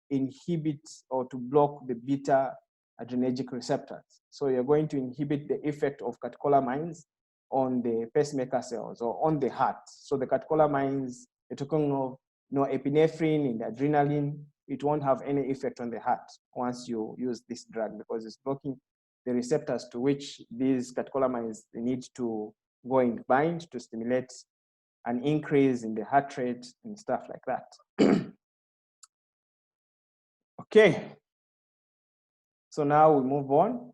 inhibit or to block the beta adrenergic receptors. So you're going to inhibit the effect of catecholamines on the pacemaker cells or on the heart. So the catecholamines, you're talking of epinephrine and adrenaline, it won't have any effect on the heart once you use this drug, because it's blocking the receptors to which these catecholamines need to go and bind to stimulate an increase in the heart rate and stuff like that. Okay, so now we move on.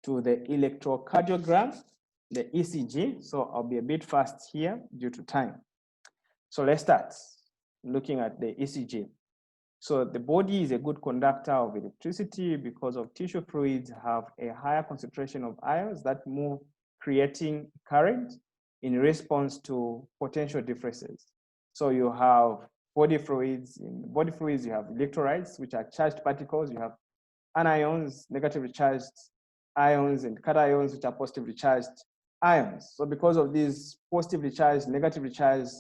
to the electrocardiogram, the ECG. So I'll be a bit fast here due to time. So let's start looking at the ECG. So the body is a good conductor of electricity because of tissue fluids have a higher concentration of ions that move, creating current in response to potential differences. So you have body fluids. In body fluids, you have electrolytes, which are charged particles. You have anions, negatively charged ions, and cations, which are positively charged ions. So because of these positively charged, negatively charged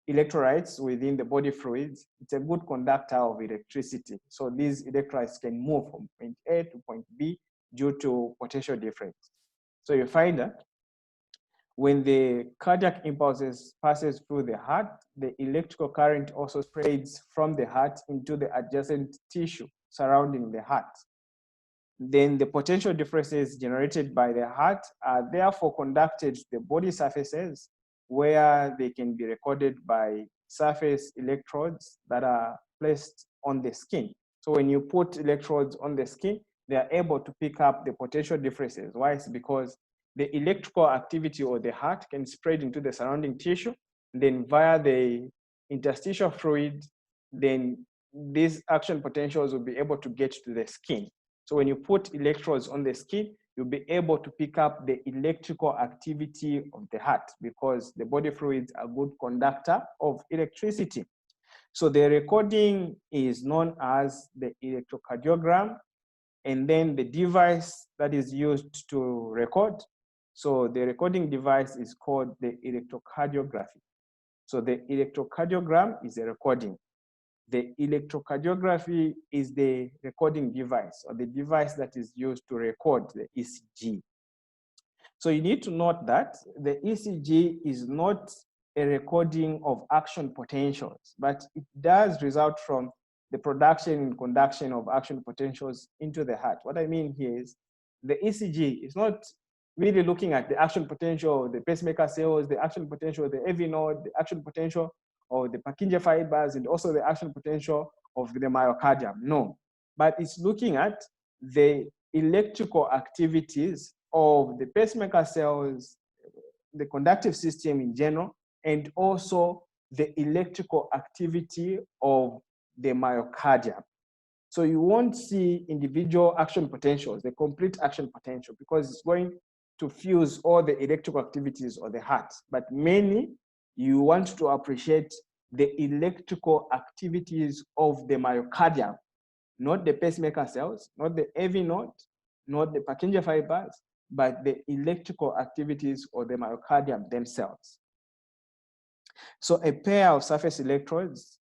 electrolytes within the body fluids, it's a good conductor of electricity. So these electrolytes can move from point A to point B due to potential difference. So you find that when the cardiac impulses passes through the heart, the electrical current also spreads from the heart into the adjacent tissue surrounding the heart. Then the potential differences generated by the heart are therefore conducted to the body surfaces, where they can be recorded by surface electrodes that are placed on the skin. So when you put electrodes on the skin, they are able to pick up the potential differences. Why? It's because the electrical activity of the heart can spread into the surrounding tissue, then via the interstitial fluid, then these action potentials will be able to get to the skin. So when you put electrodes on the skin, you'll be able to pick up the electrical activity of the heart because the body fluids are good conductor of electricity. So the recording is known as the electrocardiogram, and then the device that is used to record. So the recording device is called the electrocardiography. So the electrocardiogram is a recording. The electrocardiography is the recording device, or the device that is used to record the ECG. So you need to note that the ECG is not a recording of action potentials, but it does result from the production and conduction of action potentials into the heart. What I mean here is the ECG is not really looking at the action potential of the pacemaker cells, the action potential of the AV node, the action potential of the Purkinje fibers, and also the action potential of the myocardium. No, but it's looking at the electrical activities of the pacemaker cells, the conductive system in general, and also the electrical activity of the myocardium. So you won't see individual action potentials, the complete action potential, because it's going to fuse all the electrical activities of the heart. But mainly, you want to appreciate the electrical activities of the myocardium, not the pacemaker cells, not the AV node, not the Purkinje fibers, but the electrical activities of the myocardium themselves. So a pair of surface electrodes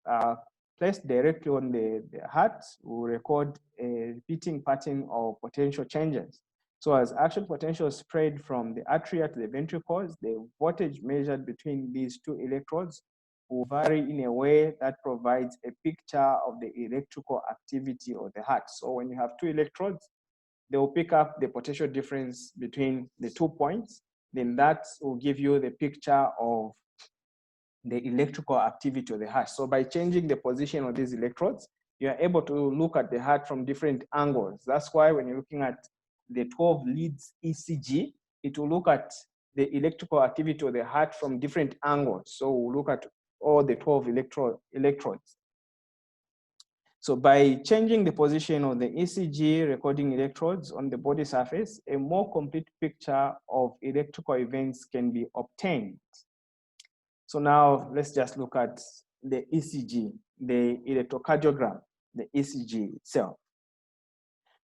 placed directly on the heart will record a repeating pattern of potential changes. So as action potential spread from the atria to the ventricles, the voltage measured between these two electrodes will vary in a way that provides a picture of the electrical activity of the heart. So when you have two electrodes, they will pick up the potential difference between the 2 points. Then that will give you the picture of the electrical activity of the heart. So by changing the position of these electrodes, you are able to look at the heart from different angles. That's why when you're looking at the 12 leads ECG, it will look at the electrical activity of the heart from different angles. So we'll look at all the 12 electrodes. So by changing the position of the ECG recording electrodes on the body surface, a more complete picture of electrical events can be obtained. So now let's just look at the ECG, the electrocardiogram, the ECG itself.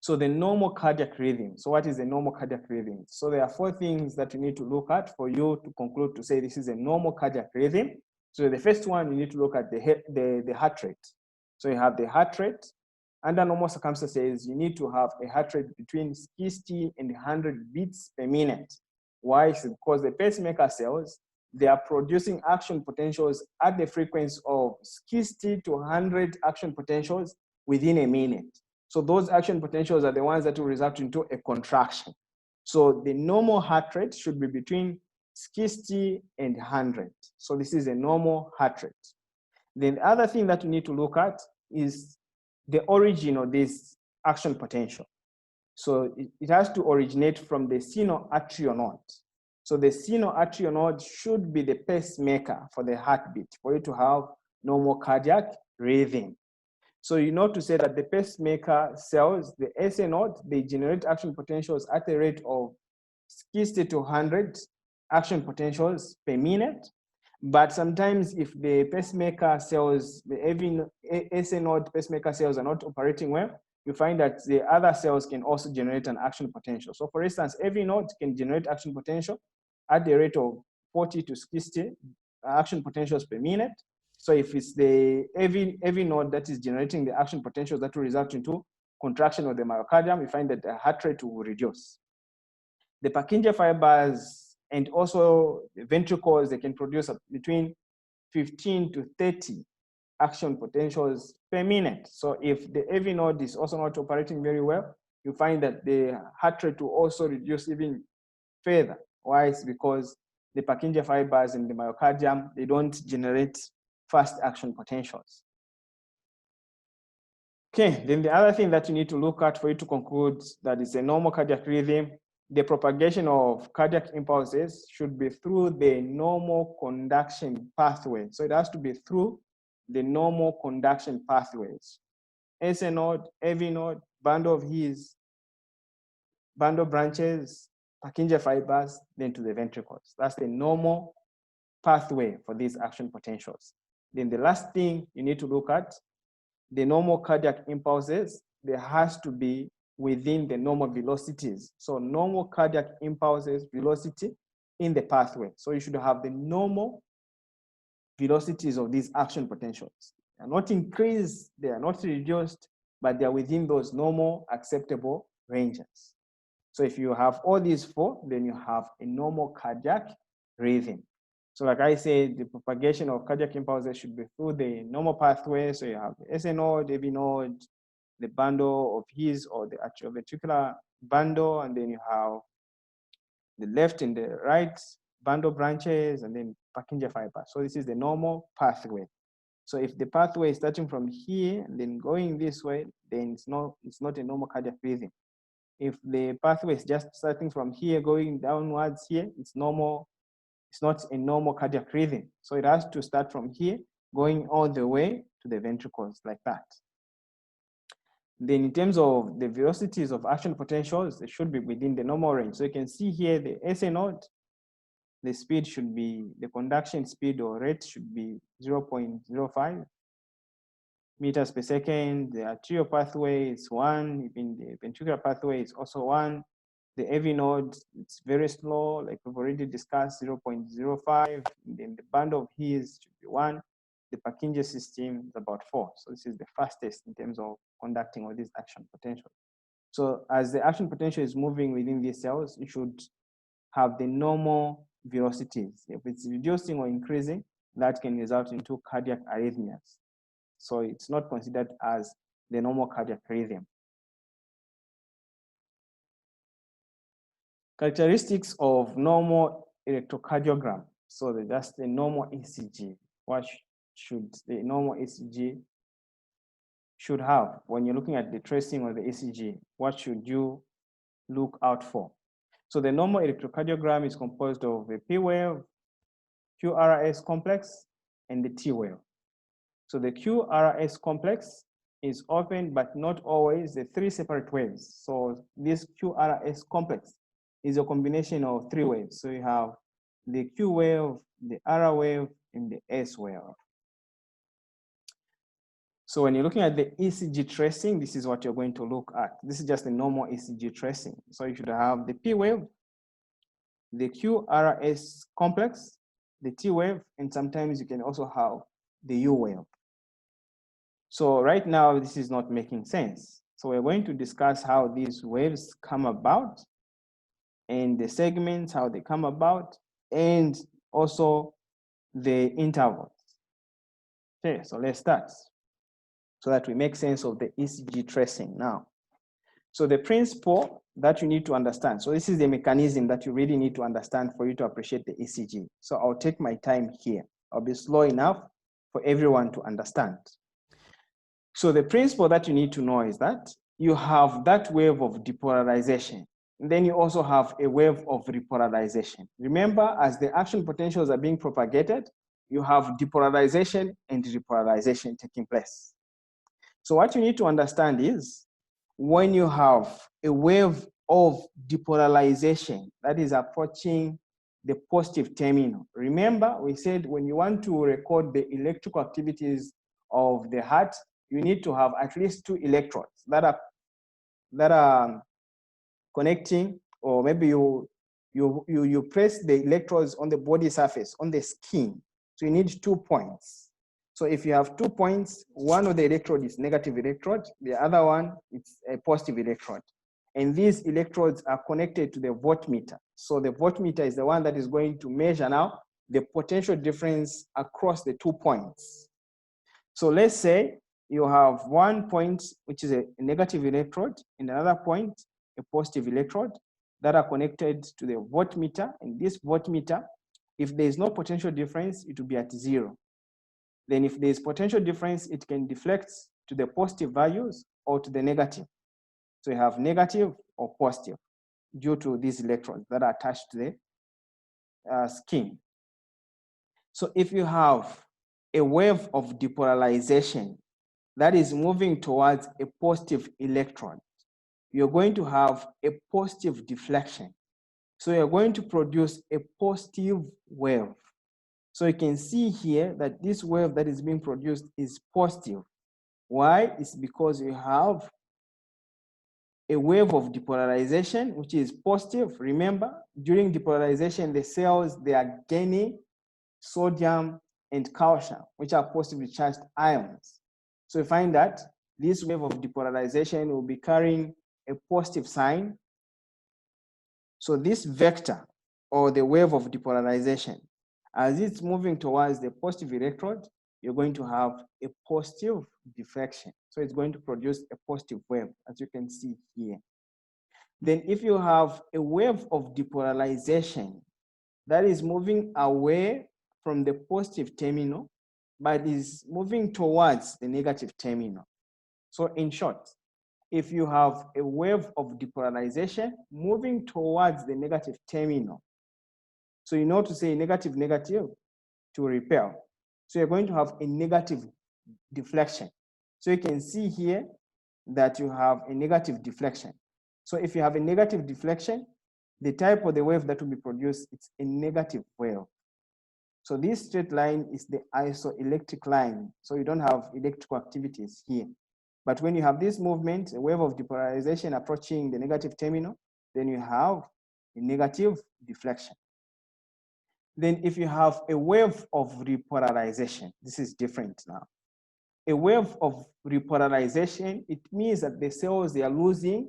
So the normal cardiac rhythm. So what is a normal cardiac rhythm? So there are 4 things that you need to look at for you to conclude to say this is a normal cardiac rhythm. So the first one, you need to look at the heart rate. So you have the heart rate. Under normal circumstances, you need to have a heart rate between 60 and 100 beats per minute. Why? It's because the pacemaker cells, they are producing action potentials at the frequency of 60 to 100 action potentials within a minute. So those action potentials are the ones that will result into a contraction. So the normal heart rate should be between 60 and 100. So this is a normal heart rate. Then the other thing that you need to look at is the origin of this action potential. So it has to originate from the sinoatrial node. So the sinoatrial node should be the pacemaker for the heartbeat, for you to have normal cardiac rhythm. So you know to say that the pacemaker cells, the SA node, they generate action potentials at a rate of 60 to 100 action potentials per minute. But sometimes if the pacemaker cells, the SA node pacemaker cells are not operating well, you find that the other cells can also generate an action potential. So for instance, every node can generate action potential at the rate of 40 to 60 action potentials per minute. So if it's the every node that is generating the action potentials that will result into contraction of the myocardium, you find that the heart rate will reduce. The Purkinje fibers and also the ventricles, they can produce between 15 to 30 action potentials per minute. So if the AV node is also not operating very well, you find that the heart rate will also reduce even further. Why? It's because the Purkinje fibers in the myocardium, they don't generate fast action potentials. Okay, then the other thing that you need to look at for you to conclude that it's a normal cardiac rhythm, the propagation of cardiac impulses should be through the normal conduction pathway. So it has to be through the normal conduction pathways. SA node, AV node, bundle of His, bundle branches, Purkinje fibers, then to the ventricles. That's the normal pathway for these action potentials. Then the last thing you need to look at, the normal cardiac impulses, there has to be within the normal velocities. So normal cardiac impulses, velocity in the pathway. So you should have the normal velocities of these action potentials. They are not increased, they are not reduced, but they are within those normal acceptable ranges. So if you have all these four, then you have a normal cardiac rhythm. So like I said, the propagation of cardiac impulses should be through the normal pathway. So you have the SA node, AV node, the bundle of His or the atrioventricular bundle, and then you have the left and the right bundle branches, and then Purkinje fiber. So this is the normal pathway. So if the pathway is starting from here and then going this way, then it's not a normal cardiac rhythm. If the pathway is just starting from here going downwards here, it's normal. It's not a normal cardiac rhythm. So it has to start from here, going all the way to the ventricles like that. Then in terms of the velocities of action potentials, they should be within the normal range. So you can see here the SA node, the speed should be, the conduction speed or rate should be 0.05 meters per second. The arterial pathway is 1, even the ventricular pathway is also 1. The AV node, it's very slow, like we've already discussed, 0.05. Then the bundle of His should be 1. The Purkinje system is about 4. So this is the fastest in terms of conducting all these action potentials. So as the action potential is moving within these cells, you should have the normal velocities. If it's reducing or increasing, that can result into cardiac arrhythmias. So it's not considered as the normal cardiac rhythm. Characteristics of normal electrocardiogram. So just the normal ECG. What should the normal ECG should have when you're looking at the tracing of the ECG? What should you look out for? So the normal electrocardiogram is composed of a P wave, QRS complex, and the T wave. So the QRS complex is often, but not always, the 3 separate waves. So this QRS complex is a combination of 3 waves. So you have the Q wave, the R wave, and the S wave. So when you're looking at the ECG tracing, this is what you're going to look at. This is just a normal ECG tracing. So you should have the P wave, the QRS complex, the T wave, and sometimes you can also have the U wave. So right now, this is not making sense. So we're going to discuss how these waves come about and the segments, how they come about, and also the intervals. Okay, so let's start so that we make sense of the ECG tracing now. So the principle that you need to understand. So this is the mechanism that you really need to understand for you to appreciate the ECG. So I'll take my time here. I'll be slow enough for everyone to understand. So the principle that you need to know is that you have that wave of depolarization. And then you also have a wave of repolarization. Remember, as the action potentials are being propagated, you have depolarization and repolarization taking place. So what you need to understand is when you have a wave of depolarization that is approaching the positive terminal. Remember, we said when you want to record the electrical activities of the heart, you need to have at least 2 electrodes that are connecting, or maybe you press the electrodes on the body surface, on the skin. So you need 2 points. So if you have 2 points, one of the electrode is negative electrode, the other one is a positive electrode. And these electrodes are connected to the voltmeter. So the voltmeter is the one that is going to measure now the potential difference across the 2 points. So let's say you have 1 point, which is a negative electrode, and another point, a positive electrode, that are connected to the voltmeter. And this voltmeter, if there is no potential difference, it will be at 0. Then if there is potential difference, it can deflect to the positive values or to the negative. So you have negative or positive due to these electrons that are attached to the skin. So if you have a wave of depolarization that is moving towards a positive electron, you're going to have a positive deflection. So you're going to produce a positive wave. So you can see here that this wave that is being produced is positive. Why? It's because you have a wave of depolarization, which is positive. Remember, during depolarization, the cells, they are gaining sodium and calcium, which are positively charged ions. So you find that this wave of depolarization will be carrying a positive sign. So this vector, or the wave of depolarization, as it's moving towards the positive electrode, you're going to have a positive deflection. So it's going to produce a positive wave, as you can see here. Then if you have a wave of depolarization that is moving away from the positive terminal, but is moving towards the negative terminal. So in short, if you have a wave of depolarization moving towards the negative terminal, so you know to say negative, negative to repel. So you're going to have a negative deflection. So you can see here that you have a negative deflection. So if you have a negative deflection, the type of the wave that will be produced, it's a negative wave. So this straight line is the isoelectric line. So you don't have electrical activities here. But when you have this movement, a wave of depolarization approaching the negative terminal, then you have a negative deflection. Then if you have a wave of repolarization, this is different now. A wave of repolarization, it means that the cells, they are losing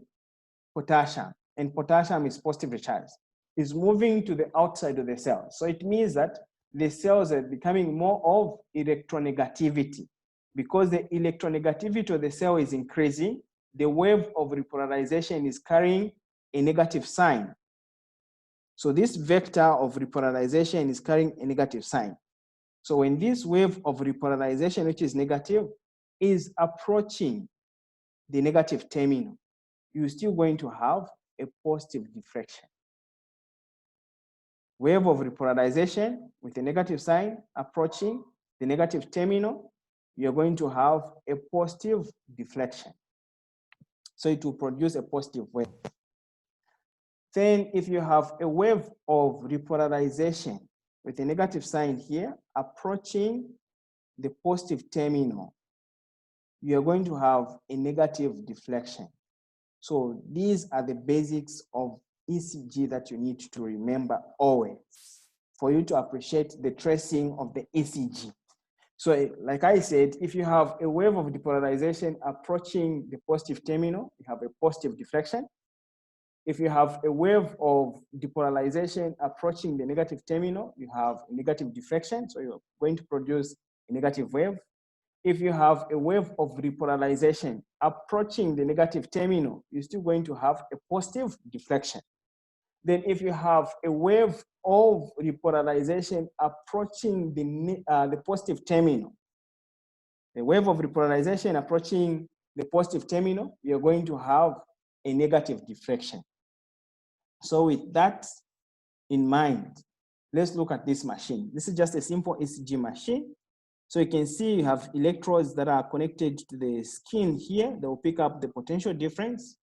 potassium, and potassium is positively charged. It's moving to the outside of the cell. So it means that the cells are becoming more of electronegativity. Because the electronegativity of the cell is increasing, the wave of repolarization is carrying a negative sign. So this vector of repolarization is carrying a negative sign. So when this wave of repolarization, which is negative, is approaching the negative terminal, you're still going to have a positive deflection. Wave of repolarization with a negative sign approaching the negative terminal, you're going to have a positive deflection. So it will produce a positive wave. Then if you have a wave of repolarization with a negative sign here approaching the positive terminal, you're going to have a negative deflection. So these are the basics of ECG that you need to remember always for you to appreciate the tracing of the ECG. So like I said, if you have a wave of depolarization approaching the positive terminal, you have a positive deflection. If you have a wave of depolarization approaching the negative terminal, you have a negative deflection. So you're going to produce a negative wave. If you have a wave of repolarization approaching the negative terminal, you're still going to have a positive deflection. Then if you have a wave of repolarization approaching the positive terminal, a wave of repolarization approaching the positive terminal, you're going to have a negative deflection. So with that in mind, let's look at this machine. This is just a simple Ecg machine. So you can see you have electrodes that are connected to the skin here. They will pick up the potential difference.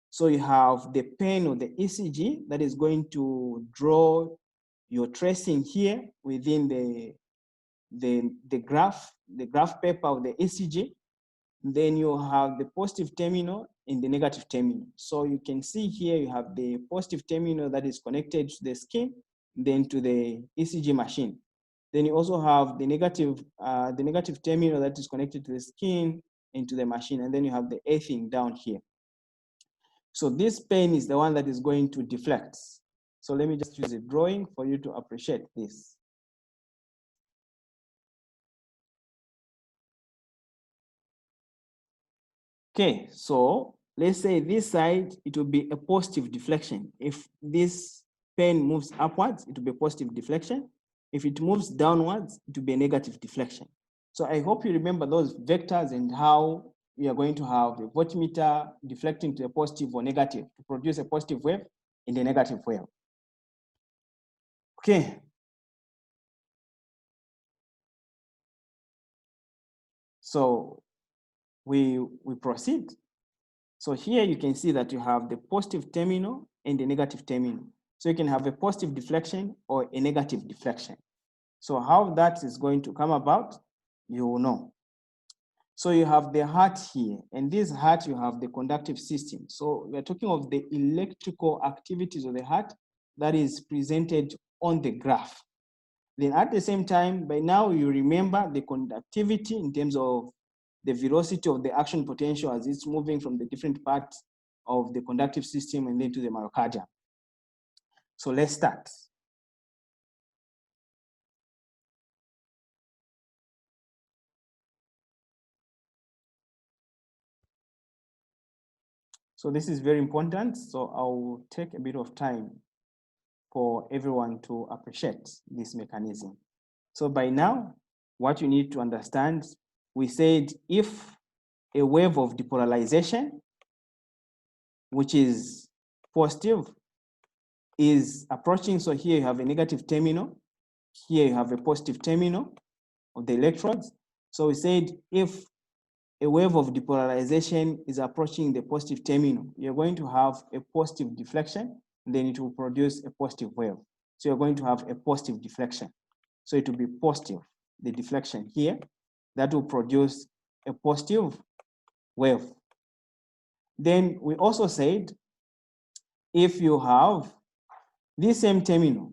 So you have the pen or the Ecg that is going to draw your tracing here within the graph paper of the Ecg. Then you have the positive terminal and the negative terminal. So you can see here you have the positive terminal that is connected to the skin, then to the Ecg machine. Then you also have the negative terminal that is connected to the skin and to the machine, and then you have the earthing down here. So this pen is the one that is going to deflect. So let me just use a drawing for you to appreciate this. Okay, so let's say this side, it will be a positive deflection. If this pen moves upwards, it will be a positive deflection. If it moves downwards, it will be a negative deflection. So I hope you remember those vectors and how we are going to have a voltmeter deflecting to a positive or negative to produce a positive wave and a negative wave. Okay. So we proceed. So here you can see that you have the positive terminal and the negative terminal. So you can have a positive deflection or a negative deflection. So how that is going to come about, you will know. So you have the heart here, and this heart you have the conductive system. So we're talking of the electrical activities of the heart that is presented on the graph. Then at the same time, by now you remember the conductivity in terms of the velocity of the action potential as it's moving from the different parts of the conductive system and then to the myocardium. So let's start. So this is very important. So I'll take a bit of time for everyone to appreciate this mechanism. So by now, what you need to understand, we said if a wave of depolarization, which is positive, is approaching, so here you have a negative terminal, here you have a positive terminal of the electrodes. So we said if a wave of depolarization is approaching the positive terminal, you're going to have a positive deflection, and then it will produce a positive wave. So you're going to have a positive deflection. So it will be positive, the deflection here, that will produce a positive wave. Then we also said, if you have this same terminal,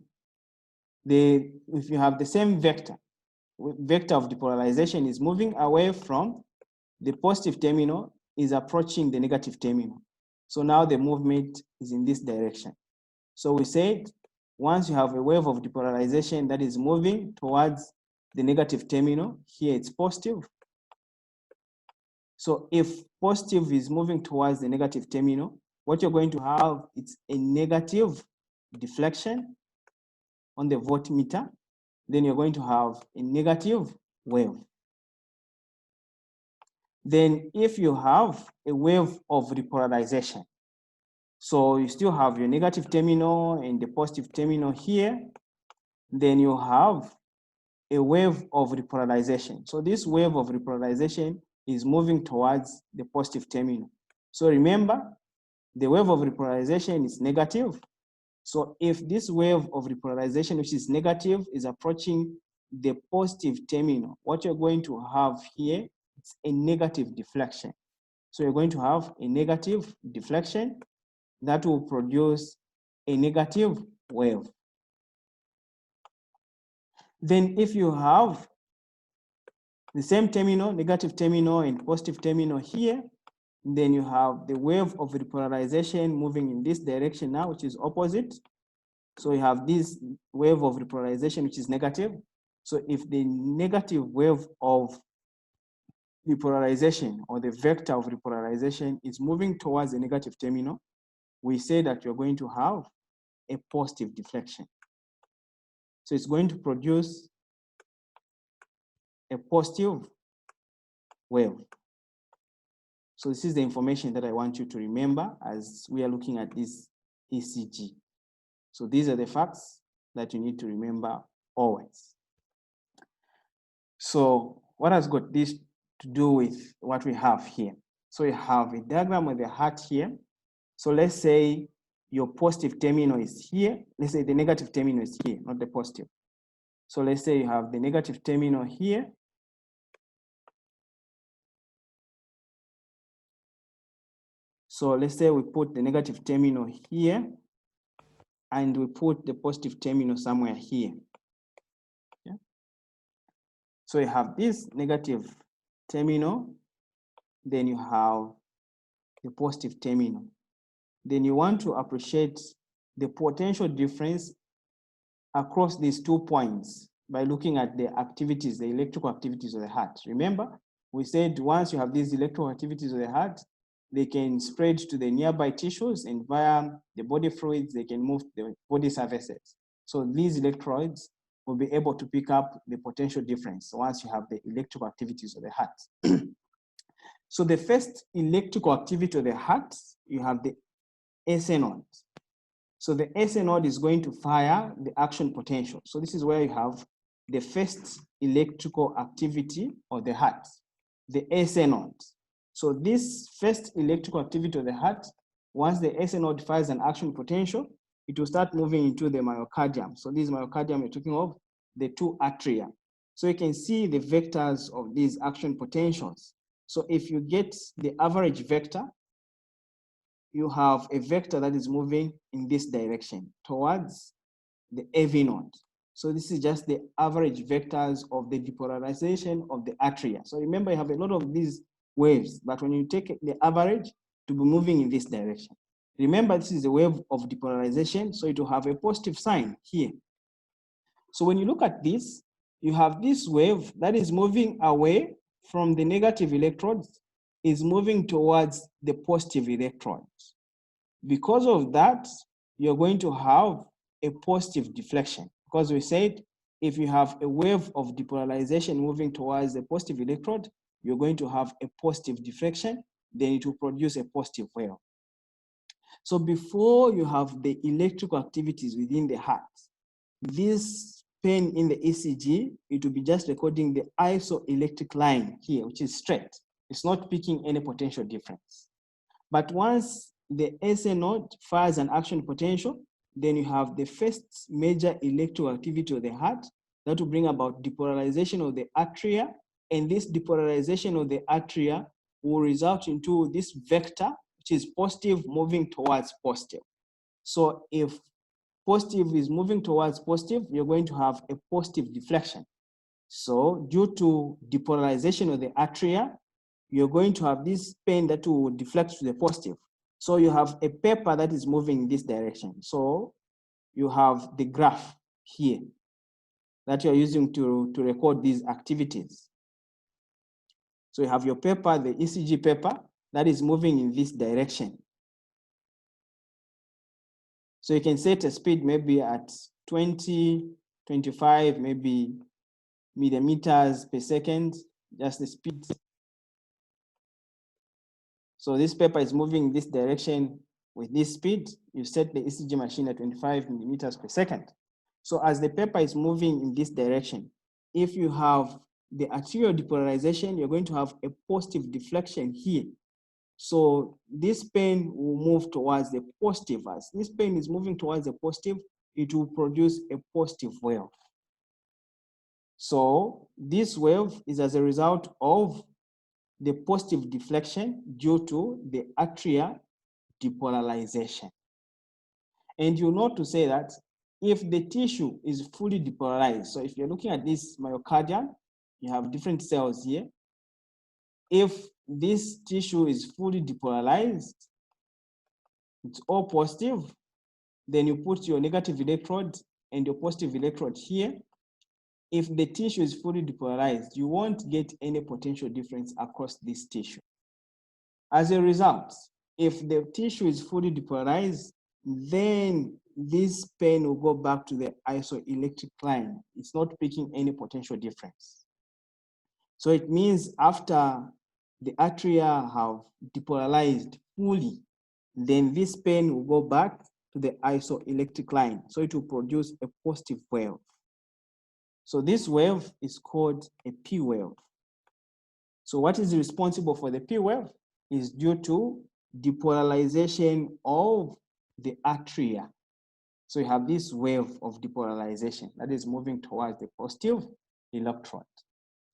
if you have the same vector of depolarization is moving away from the positive terminal, is approaching the negative terminal. So now the movement is in this direction. So we said, once you have a wave of depolarization that is moving towards the negative terminal, here it's positive. So if positive is moving towards the negative terminal, what you're going to have, it's a negative deflection on the voltmeter. Then you're going to have a negative wave. Then if you have a wave of repolarization, so you still have your negative terminal and the positive terminal here, then you have a wave of repolarization. So this wave of repolarization is moving towards the positive terminal. So remember, the wave of repolarization is negative. So if this wave of repolarization, which is negative, is approaching the positive terminal, what you're going to have here is a negative deflection. So you're going to have a negative deflection that will produce a negative wave. Then if you have the same terminal, negative terminal and positive terminal here, then you have the wave of repolarization moving in this direction now, which is opposite. So you have this wave of repolarization, which is negative. So if the negative wave of repolarization or the vector of repolarization is moving towards the negative terminal, we say that you're going to have a positive deflection. So it's going to produce a positive wave. So this is the information that I want you to remember as we are looking at this ECG. So these are the facts that you need to remember always. So what has got this to do with what we have here? So you have a diagram of the heart here. So let's say your positive terminal is here. Let's say the negative terminal is here, not the positive. So let's say you have the negative terminal here. So let's say we put the negative terminal here and we put the positive terminal somewhere here. Yeah. So you have this negative terminal, then you have the positive terminal. Then you want to appreciate the potential difference across these 2 points by looking at the activities, the electrical activities of the heart. Remember, we said once you have these electrical activities of the heart, they can spread to the nearby tissues, and via the body fluids, they can move to the body surfaces. So these electrodes will be able to pick up the potential difference once you have the electrical activities of the heart. So the first electrical activity of the heart, you have the SA node. So the SA node is going to fire the action potential. So this is where you have the first electrical activity of the heart, the SA node. So this first electrical activity of the heart, once the SA node fires an action potential, it will start moving into the myocardium. So this myocardium, we're talking of the 2 atria. So you can see the vectors of these action potentials. So if you get the average vector, you have a vector that is moving in this direction towards the AV node. So this is just the average vectors of the depolarization of the atria. So remember, you have a lot of these waves, but when you take the average, to be moving in this direction. Remember, this is a wave of depolarization, so it will have a positive sign here. So when you look at this, you have this wave that is moving away from the negative electrodes, is moving towards the positive electrodes. Because of that, you're going to have a positive deflection, because we said if you have a wave of depolarization moving towards the positive electrode, you're going to have a positive deflection, then it will produce a positive wave. So before you have the electrical activities within the heart, this pen in the ECG, it will be just recording the isoelectric line here, which is straight. It's not picking any potential difference. But once the SA node fires an action potential, then you have the first major electrical activity of the heart that will bring about depolarization of the atria, and this depolarization of the atria will result into this vector, which is positive moving towards positive. So if positive is moving towards positive, you're going to have a positive deflection. So due to depolarization of the atria, you're going to have this pen that will deflect to the positive. So you have a paper that is moving in this direction. So you have the graph here that you're using to record these activities. So you have your paper, the ECG paper, that is moving in this direction. So you can set a speed maybe at 20, 25, maybe millimeters per second, just the speed. So this paper is moving in this direction with this speed. You set the Ecg machine at 25 millimeters per second. So as the paper is moving in this direction, if you have the arterial depolarization, you're going to have a positive deflection here. So this pen will move towards the positive. As this pen is moving towards the positive, it will produce a positive wave. So this wave is as a result of the positive deflection due to the atria depolarization. And you know to say that if the tissue is fully depolarized, so if you're looking at this myocardium, you have different cells here. If this tissue is fully depolarized, it's all positive, then you put your negative electrode and your positive electrode here. If the tissue is fully depolarized, you won't get any potential difference across this tissue. As a result, if the tissue is fully depolarized, then this pen will go back to the isoelectric line. It's not picking any potential difference. So it means after the atria have depolarized fully, then this pen will go back to the isoelectric line. So it will produce a positive wave. So this wave is called a P wave. So what is responsible for the P wave is due to depolarization of the atria. So you have this wave of depolarization that is moving towards the positive electrode.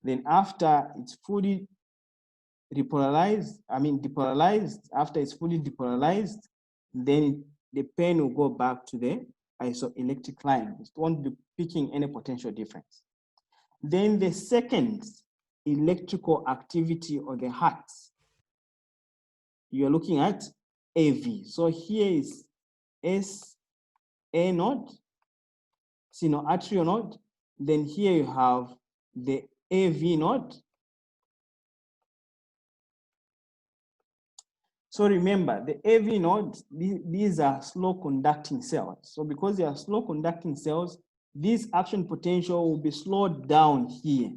Then after it's fully depolarized, after it's fully depolarized, then the pen will go back to the isoelectric line. It won't be picking any potential difference. Then the second electrical activity of the heart, you're looking at AV. So here is SA node, sinoatrial node. Then here you have the AV node. So remember, the AV nodes, these are slow conducting cells. So because they are slow conducting cells, this action potential will be slowed down here.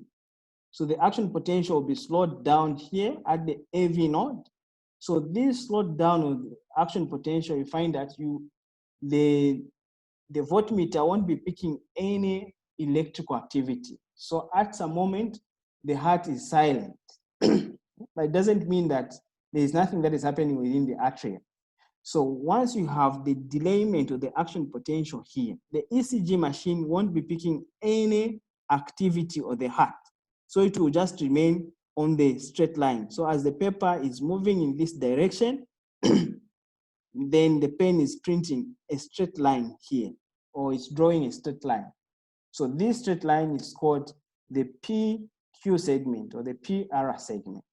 So the action potential will be slowed down here at the AV node. So this slowed down of the action potential, you find that the voltmeter won't be picking any electrical activity. So at some moment, the heart is silent. But it doesn't mean that there is nothing that is happening within the atria. So once you have the delayment of the action potential here, the ECG machine won't be picking any activity of the heart. So it will just remain on the straight line. So as the paper is moving in this direction, then the pen is printing a straight line here, or it's drawing a straight line. So this straight line is called the PQ segment or the PR segment.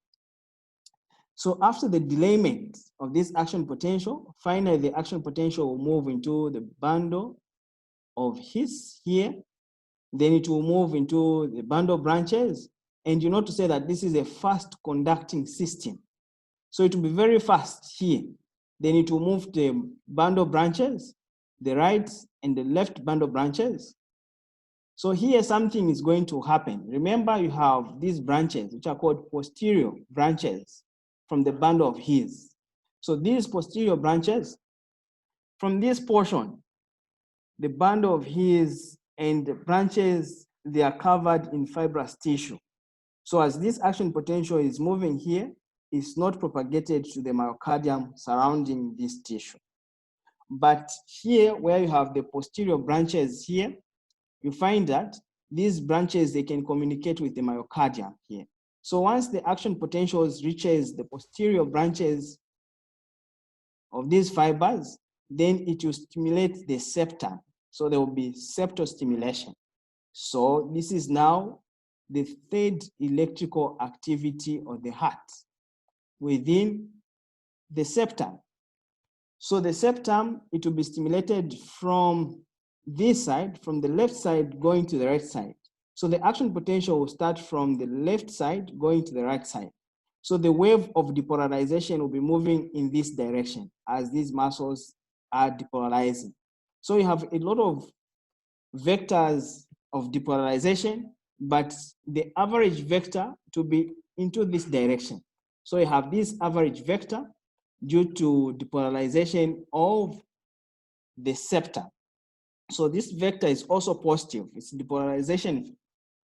So after the delayment of this action potential, finally the action potential will move into the bundle of His here. Then it will move into the bundle branches. And you know to say that this is a fast conducting system. So it will be very fast here. Then it will move to the bundle branches, the right and the left bundle branches. So here something is going to happen. Remember, you have these branches, which are called posterior branches from the bundle of His. So these posterior branches, from this portion, the bundle of His and the branches, they are covered in fibrous tissue. So as this action potential is moving here, it's not propagated to the myocardium surrounding this tissue. But here, where you have the posterior branches here, you find that these branches, they can communicate with the myocardium here. So once the action potentials reaches the posterior branches of these fibers, then it will stimulate the septum. So there will be septal stimulation. So this is now the third electrical activity of the heart within the septum. So the septum, it will be stimulated from this side, from the left side going to the right side. So the action potential will start from the left side going to the right side. So the wave of depolarization will be moving in this direction as these muscles are depolarizing. So you have a lot of vectors of depolarization, but the average vector to be into this direction. So you have this average vector due to depolarization of the septum. So this vector is also positive. It's depolarization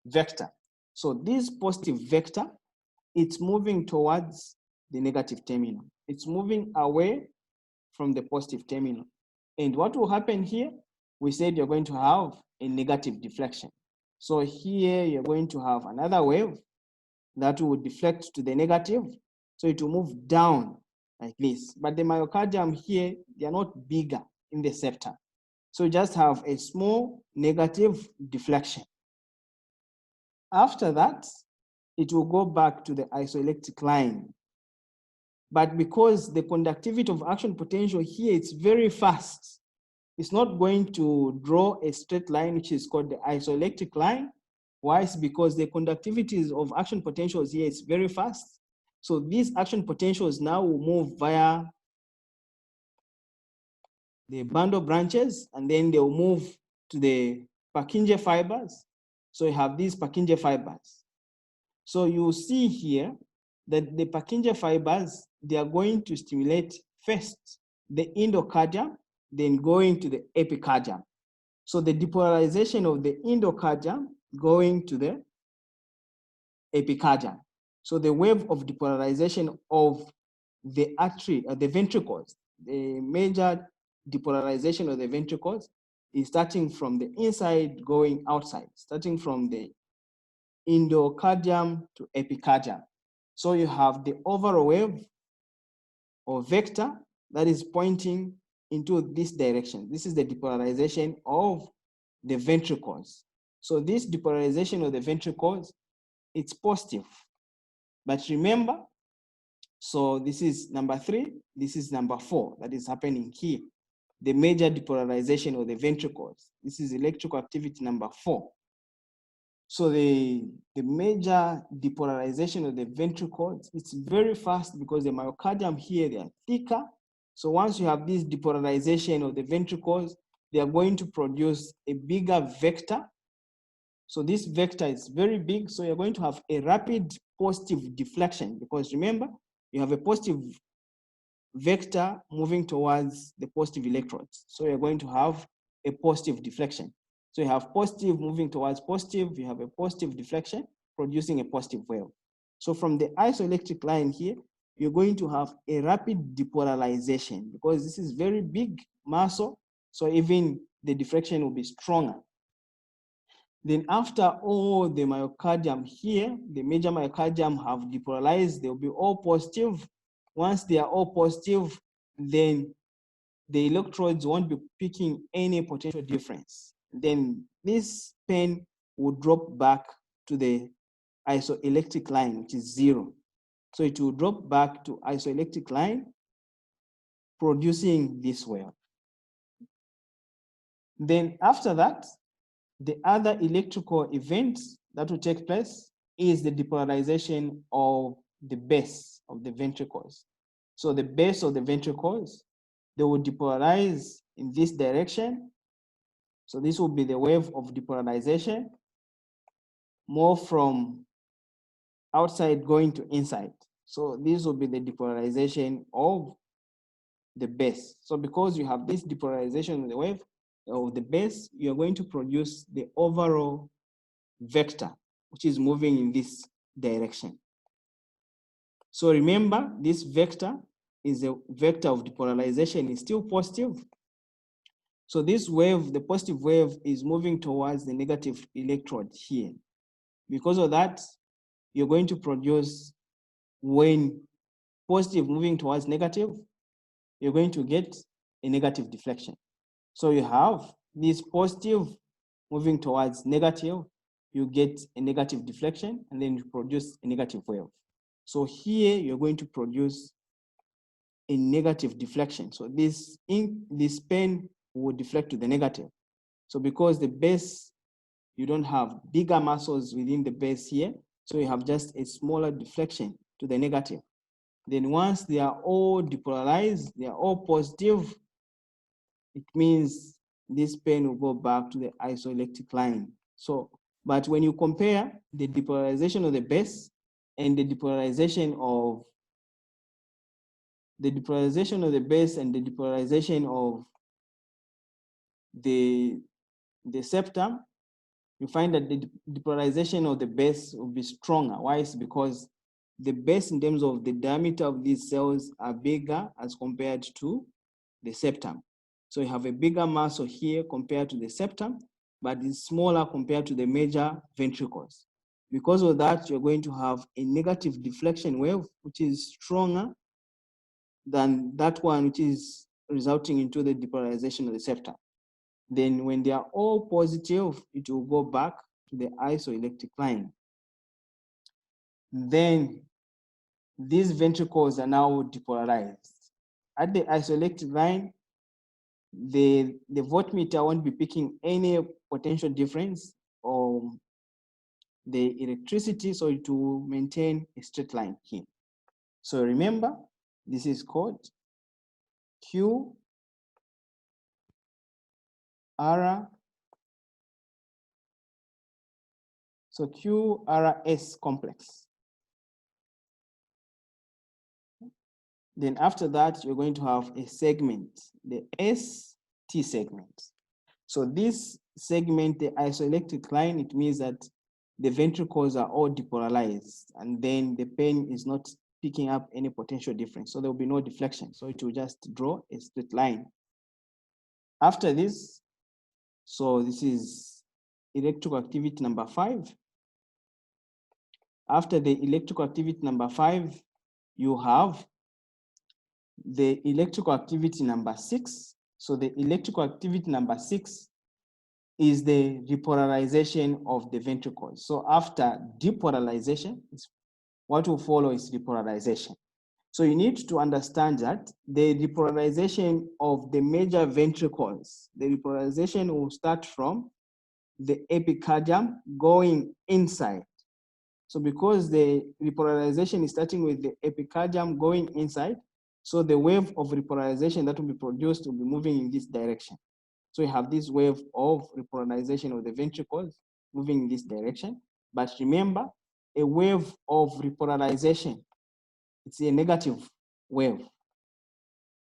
vector. So this positive vector, it's moving towards the negative terminal. It's moving away from the positive terminal. And what will happen here? We said you're going to have a negative deflection. So here you're going to have another wave that will deflect to the negative. So it will move down like this. But the myocardium here, they are not bigger in the septum. So you just have a small negative deflection. After that, it will go back to the isoelectric line. But because the conductivity of action potential here, it's very fast, it's not going to draw a straight line, which is called the isoelectric line. Why? It's because the conductivity of action potentials here is very fast. So these action potentials now will move via the bundle branches, and then they'll move to the Purkinje fibers. So you have these Purkinje fibers. So you see here that the Purkinje fibers, they are going to stimulate first the endocardium, then going to the epicardium. So the depolarization of the endocardium going to the epicardium. So the wave of depolarization of the atria, the ventricles, the major depolarization of the ventricles is starting from the inside going outside, starting from the endocardium to epicardium. So you have the overall wave or vector that is pointing into this direction. This is the depolarization of the ventricles. So this depolarization of the ventricles, it's positive. But remember, so this is number 3, this is number 4 that is happening here. The major depolarization of the ventricles. This is electrical activity number 4. So the major depolarization of the ventricles, it's very fast because the myocardium here, they are thicker. So once you have this depolarization of the ventricles, they are going to produce a bigger vector. So this vector is very big. So you're going to have a rapid positive deflection because remember, you have a positive vector moving towards the positive electrodes. So you're going to have a positive deflection. So you have positive moving towards positive, you have a positive deflection producing a positive wave. So from the isoelectric line here, you're going to have a rapid depolarization because this is very big muscle. So even the deflection will be stronger. Then after all the myocardium here, the major myocardium have depolarized, they'll be all positive. Once they are all positive, then the electrodes won't be picking any potential difference. Then this pen will drop back to the isoelectric line, which is 0. So it will drop back to isoelectric line, producing this wave. Then after that, the other electrical event that will take place is the depolarization of the base of the ventricles. So the base of the ventricles, they will depolarize in this direction. So this will be the wave of depolarization, more from outside going to inside. So this will be the depolarization of the base. So because you have this depolarization of the wave of the base, you're going to produce the overall vector, which is moving in this direction. So remember, this vector is a vector of depolarization, is still positive. So this wave, the positive wave, is moving towards the negative electrode here. Because of that, you're going to produce, when positive moving towards negative, you're going to get a negative deflection. So you have this positive moving towards negative, you get a negative deflection, and then you produce a negative wave. So here you're going to produce a negative deflection. So this pen will deflect to the negative. So because the base, you don't have bigger muscles within the base here, so you have just a smaller deflection to the negative. Then once they are all depolarized, they are all positive, it means this pen will go back to the isoelectric line. So, but when you compare the depolarization of the base and the depolarization of the base and the depolarization of the septum, you find that the depolarization of the base will be stronger. Why? It's because the base in terms of the diameter of these cells are bigger as compared to the septum. So you have a bigger muscle here compared to the septum, but it's smaller compared to the major ventricles. Because of that, you're going to have a negative deflection wave, which is stronger than that one, which is resulting into the depolarization of the septum. Then when they are all positive, it will go back to the isoelectric line. Then these ventricles are now depolarized. At the isoelectric line, the voltmeter won't be picking any potential difference or the electricity, so it will maintain a straight line here. So remember, this is called Q R. So QRS complex. Then after that, you're going to have a segment, the ST segment. So this segment, the isoelectric line, it means that the ventricles are all depolarized, and then the pen is not picking up any potential difference. So there will be no deflection. So it will just draw a straight line. After this, so this is electrical activity number 5. After the electrical activity number 5, you have the electrical activity number 6. So the electrical activity number 6 is the repolarization of the ventricles. So after depolarization, what will follow is repolarization. So you need to understand that the repolarization of the major ventricles, the repolarization will start from the epicardium going inside. So because the repolarization is starting with the epicardium going inside, so the wave of repolarization that will be produced will be moving in this direction. So you have this wave of repolarization of the ventricles moving in this direction. But remember, a wave of repolarization, it's a negative wave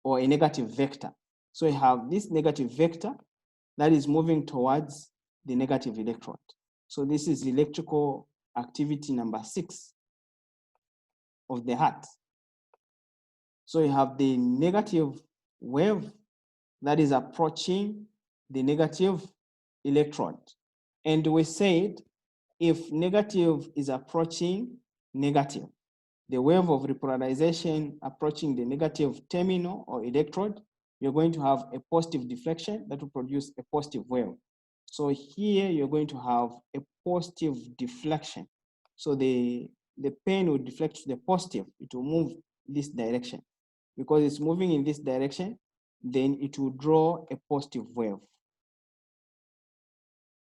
or a negative vector. So you have this negative vector that is moving towards the negative electrode. So this is electrical activity number 6 of the heart. So you have the negative wave that is approaching the negative electrode. And we said if negative is approaching negative, the wave of repolarization approaching the negative terminal or electrode, you're going to have a positive deflection that will produce a positive wave. So here you're going to have a positive deflection. So the pen will deflect to the positive. It will move this direction. Because it's moving in this direction, then it will draw a positive wave.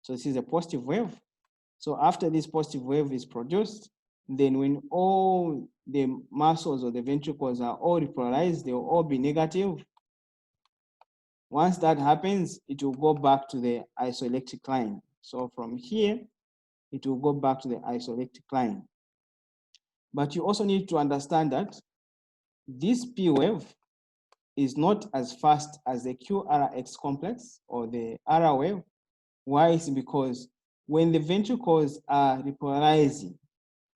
So this is a positive wave. So after this positive wave is produced, then when all the muscles or the ventricles are all repolarized, they will all be negative. Once that happens, it will go back to the isoelectric line. So from here, it will go back to the isoelectric line. But you also need to understand that this P wave is not as fast as the QRX complex or the R wave. Why? It's because when the ventricles are repolarizing,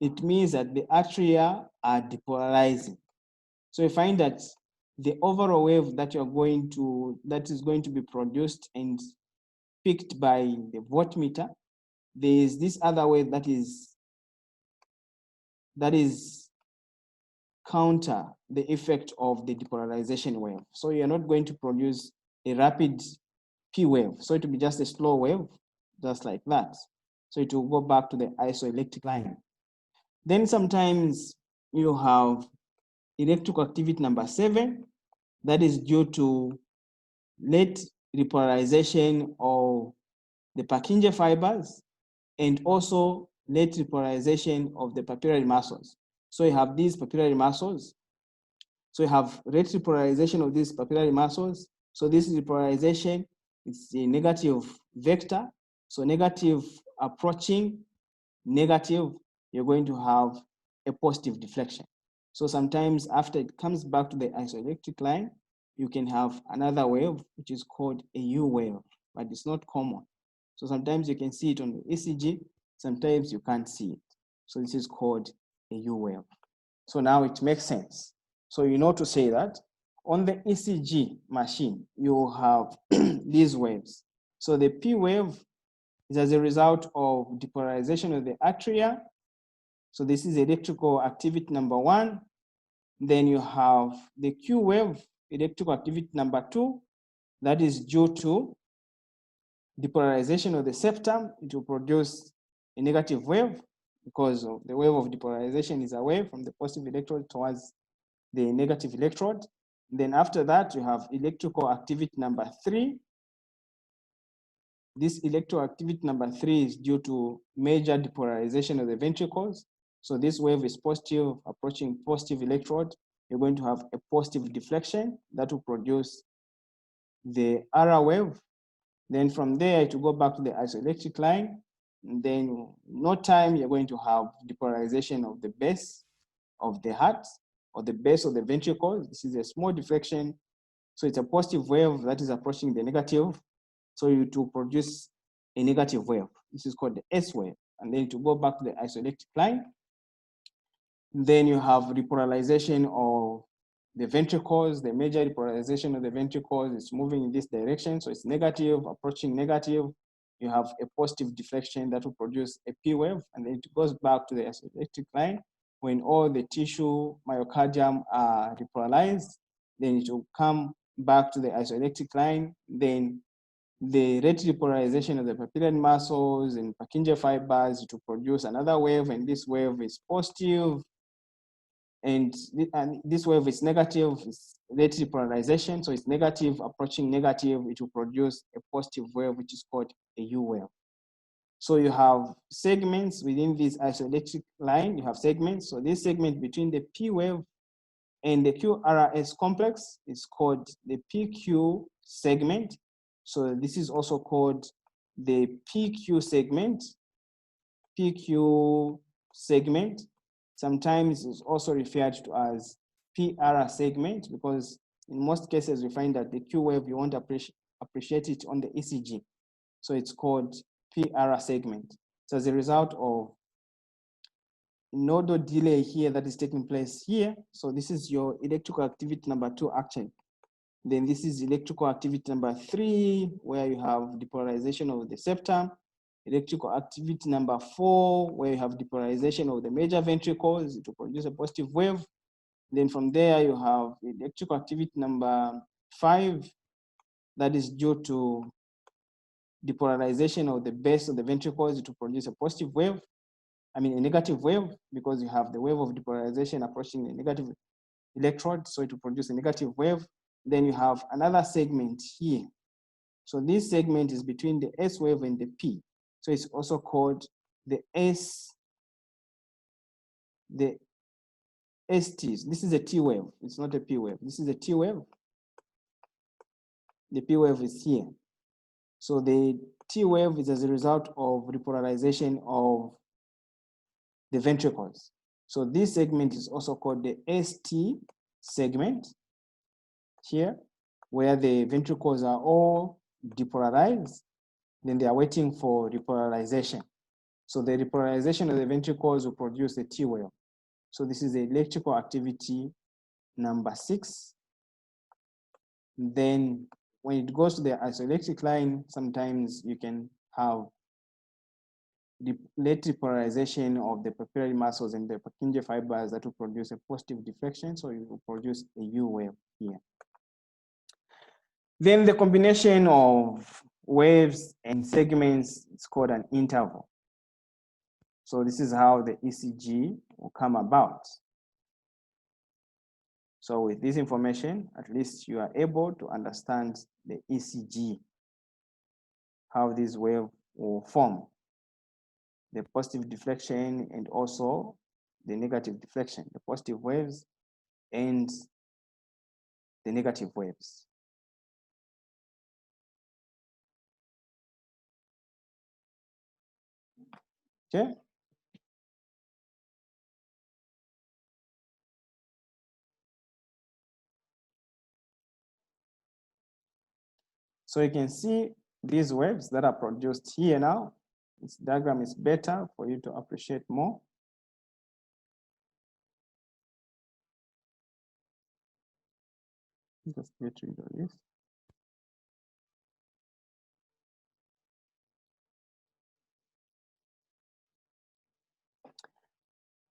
it means that the atria are depolarizing. So you find that the overall wave that is going to be produced and picked by the voltmeter, there is this other wave that is counter the effect of the depolarization wave. So you're not going to produce a rapid P wave. So it will be just a slow wave, just like that. So it will go back to the isoelectric line. Then sometimes you have electrical activity number 7, that is due to late repolarization of the Purkinje fibers and also late repolarization of the papillary muscles. So you have these papillary muscles. So you have late repolarization of these papillary muscles. So this repolarization is a negative vector. So negative approaching negative, you're going to have a positive deflection. So sometimes after it comes back to the isoelectric line, you can have another wave, which is called a U wave, but it's not common. So sometimes you can see it on the ECG, sometimes you can't see it. So this is called a U wave. So now it makes sense. So you know to say that on the Ecg machine, you have these waves. So the P wave is as a result of depolarization of the atria. So this is electrical activity number 1. Then you have the Q wave, electrical activity number 2. That is due to depolarization of the septum. It will produce a negative wave because of the wave of depolarization is away from the positive electrode towards the negative electrode. Then after that, you have electrical activity number 3. This electrical activity number 3 is due to major depolarization of the ventricles. So this wave is positive, approaching positive electrode. You're going to have a positive deflection that will produce the R wave. Then from there, it will go back to the isoelectric line. And then no time, you're going to have depolarization of the base of the heart. or the base of the ventricles. This is a small deflection. So it's a positive wave that is approaching the negative. So you to produce a negative wave. This is called the S wave. And then to go back to the isoelectric line, then you have depolarization of the ventricles. The major depolarization of the ventricles is moving in this direction. So it's negative, approaching negative. You have a positive deflection that will produce a P wave, and then it goes back to the isoelectric line. When all the tissue myocardium are depolarized, then it will come back to the isoelectric line. Then the rate depolarization of the papillary muscles and Purkinje fibers to produce another wave, and this wave is positive. And this wave is negative, it's rate depolarization, so it's negative approaching negative, it will produce a positive wave, which is called a U wave. So you have segments within this isoelectric line, you have segments. So this segment between the P wave and the QRS complex is called the PQ segment. So this is also called the PQ segment, PQ segment. Sometimes it's also referred to as PR segment, because in most cases we find that the Q wave, you won't appreciate it on the ECG. So it's called PR segment. So as a result of nodal delay here that is taking place here, so this is your electrical activity number 2 actually. Then this is electrical activity number 3, where you have depolarization of the septum. Electrical activity number 4, where you have depolarization of the major ventricles to produce a positive wave. Then from there you have electrical activity number 5, that is due to depolarization of the base of the ventricles to produce a positive wave. I mean a negative wave, because you have the wave of depolarization approaching the negative electrode, so it will produce a negative wave. Then you have another segment here. So this segment is between the S wave and the P. So it's also called the STs. This is a T wave. It's not a P wave. This is a T wave. The P wave is here. So the T wave is as a result of repolarization of the ventricles. So this segment is also called the ST segment here, where the ventricles are all depolarized. Then they are waiting for repolarization. So the repolarization of the ventricles will produce a T wave. So this is the electrical activity number 6. Then when it goes to the isoelectric line, sometimes you can have the late depolarization of the papillary muscles and the Purkinje fibers that will produce a positive deflection. So you will produce a U wave here. Then the combination of waves and segments is called an interval. So this is how the ECG will come about. So with this information, at least you are able to understand the ECG, how this wave will form, the positive deflection and also the negative deflection, the positive waves and the negative waves. Okay. So you can see these waves that are produced here now. This diagram is better for you to appreciate more. Just get rid of this.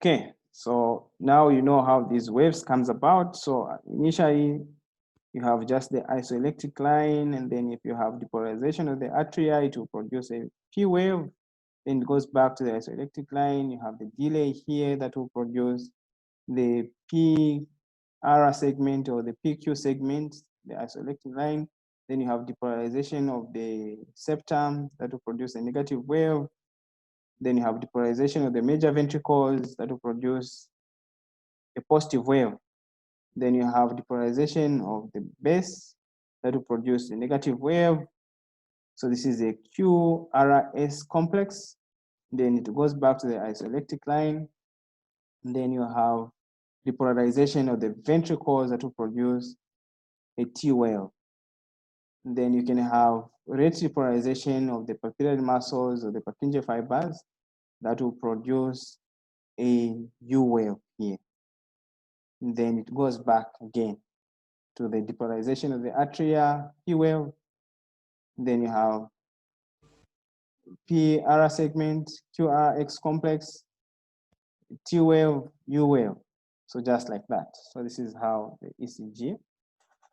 Okay, so now you know how these waves comes about. So initially you have just the isoelectric line, and then if you have depolarization of the atria, it will produce a P wave. Then it goes back to the isoelectric line. You have the delay here that will produce the PR segment or the PQ segment, the isoelectric line. Then you have depolarization of the septum that will produce a negative wave. Then you have depolarization of the major ventricles that will produce a positive wave. Then you have depolarization of the base that will produce a negative wave. So this is a QRS complex. Then it goes back to the isoelectric line. And then you have depolarization of the ventricles that will produce a T wave. Then you can have rate depolarization of the papillary muscles or the Purkinje fibers that will produce a U wave here. And then it goes back again to the depolarization of the atria, P wave. Then you have PR segment, QRX complex, T wave, U wave. So just like that. So this is how the ECG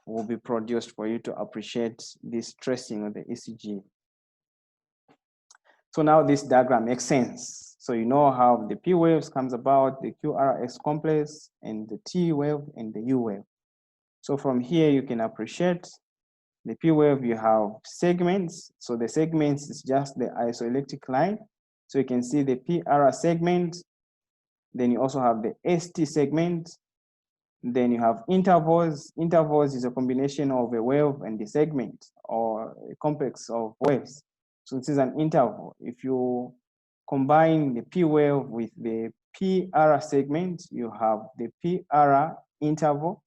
will be produced for you to appreciate this tracing of the ECG. So now this diagram makes sense. So you know how the P waves comes about, the QRX complex, and the T wave and the U wave. So from here you can appreciate the P wave. You have segments. So the segments is just the isoelectric line. So you can see the PR segment. Then you also have the ST segment. Then you have intervals. Intervals is a combination of a wave and the segment, or a complex of waves. So this is an interval. If you combine the P wave with the PR segment, you have the PR interval.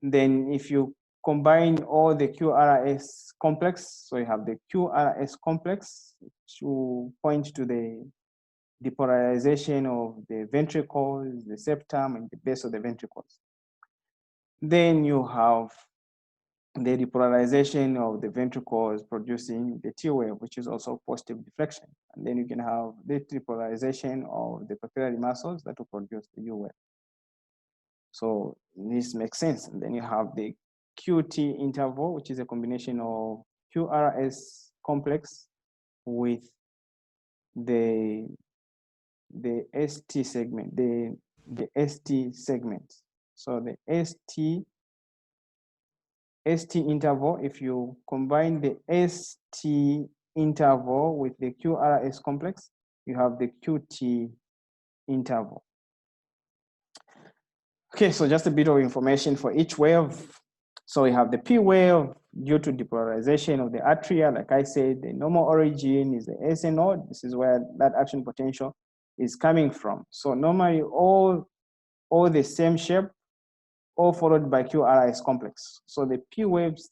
Then if you combine all the QRS complex, so you have the QRS complex to point to the depolarization of the ventricles, the septum, and the base of the ventricles. Then you have the depolarization of the ventricles producing the T wave, which is also positive deflection. And then you can have the depolarization of the papillary muscles that will produce the U wave. So this makes sense. And then you have the QT interval, which is a combination of QRS complex with the ST segment, the ST segment. So the ST interval, if you combine the ST interval with the QRS complex, you have the QT interval. Okay, so just a bit of information for each wave. So we have the P wave due to depolarization of the atria. Like I said, the normal origin is the SA node. This is where that action potential is coming from. So normally all the same shape, all followed by QRS complex. So the P waves,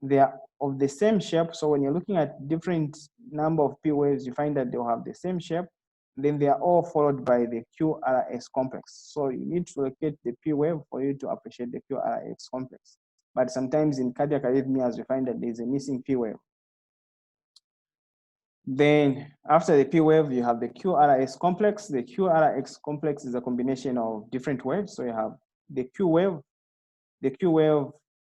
they are of the same shape. So when you're looking at different number of P waves, you find that they'll have the same shape. Then they are all followed by the QRS complex. So you need to locate the P wave for you to appreciate the QRS complex. But sometimes in cardiac arrhythmias, you find that there's a missing P wave. Then after the P wave, you have the QRS complex. The QRX complex is a combination of different waves. So you have the Q wave. The Q wave,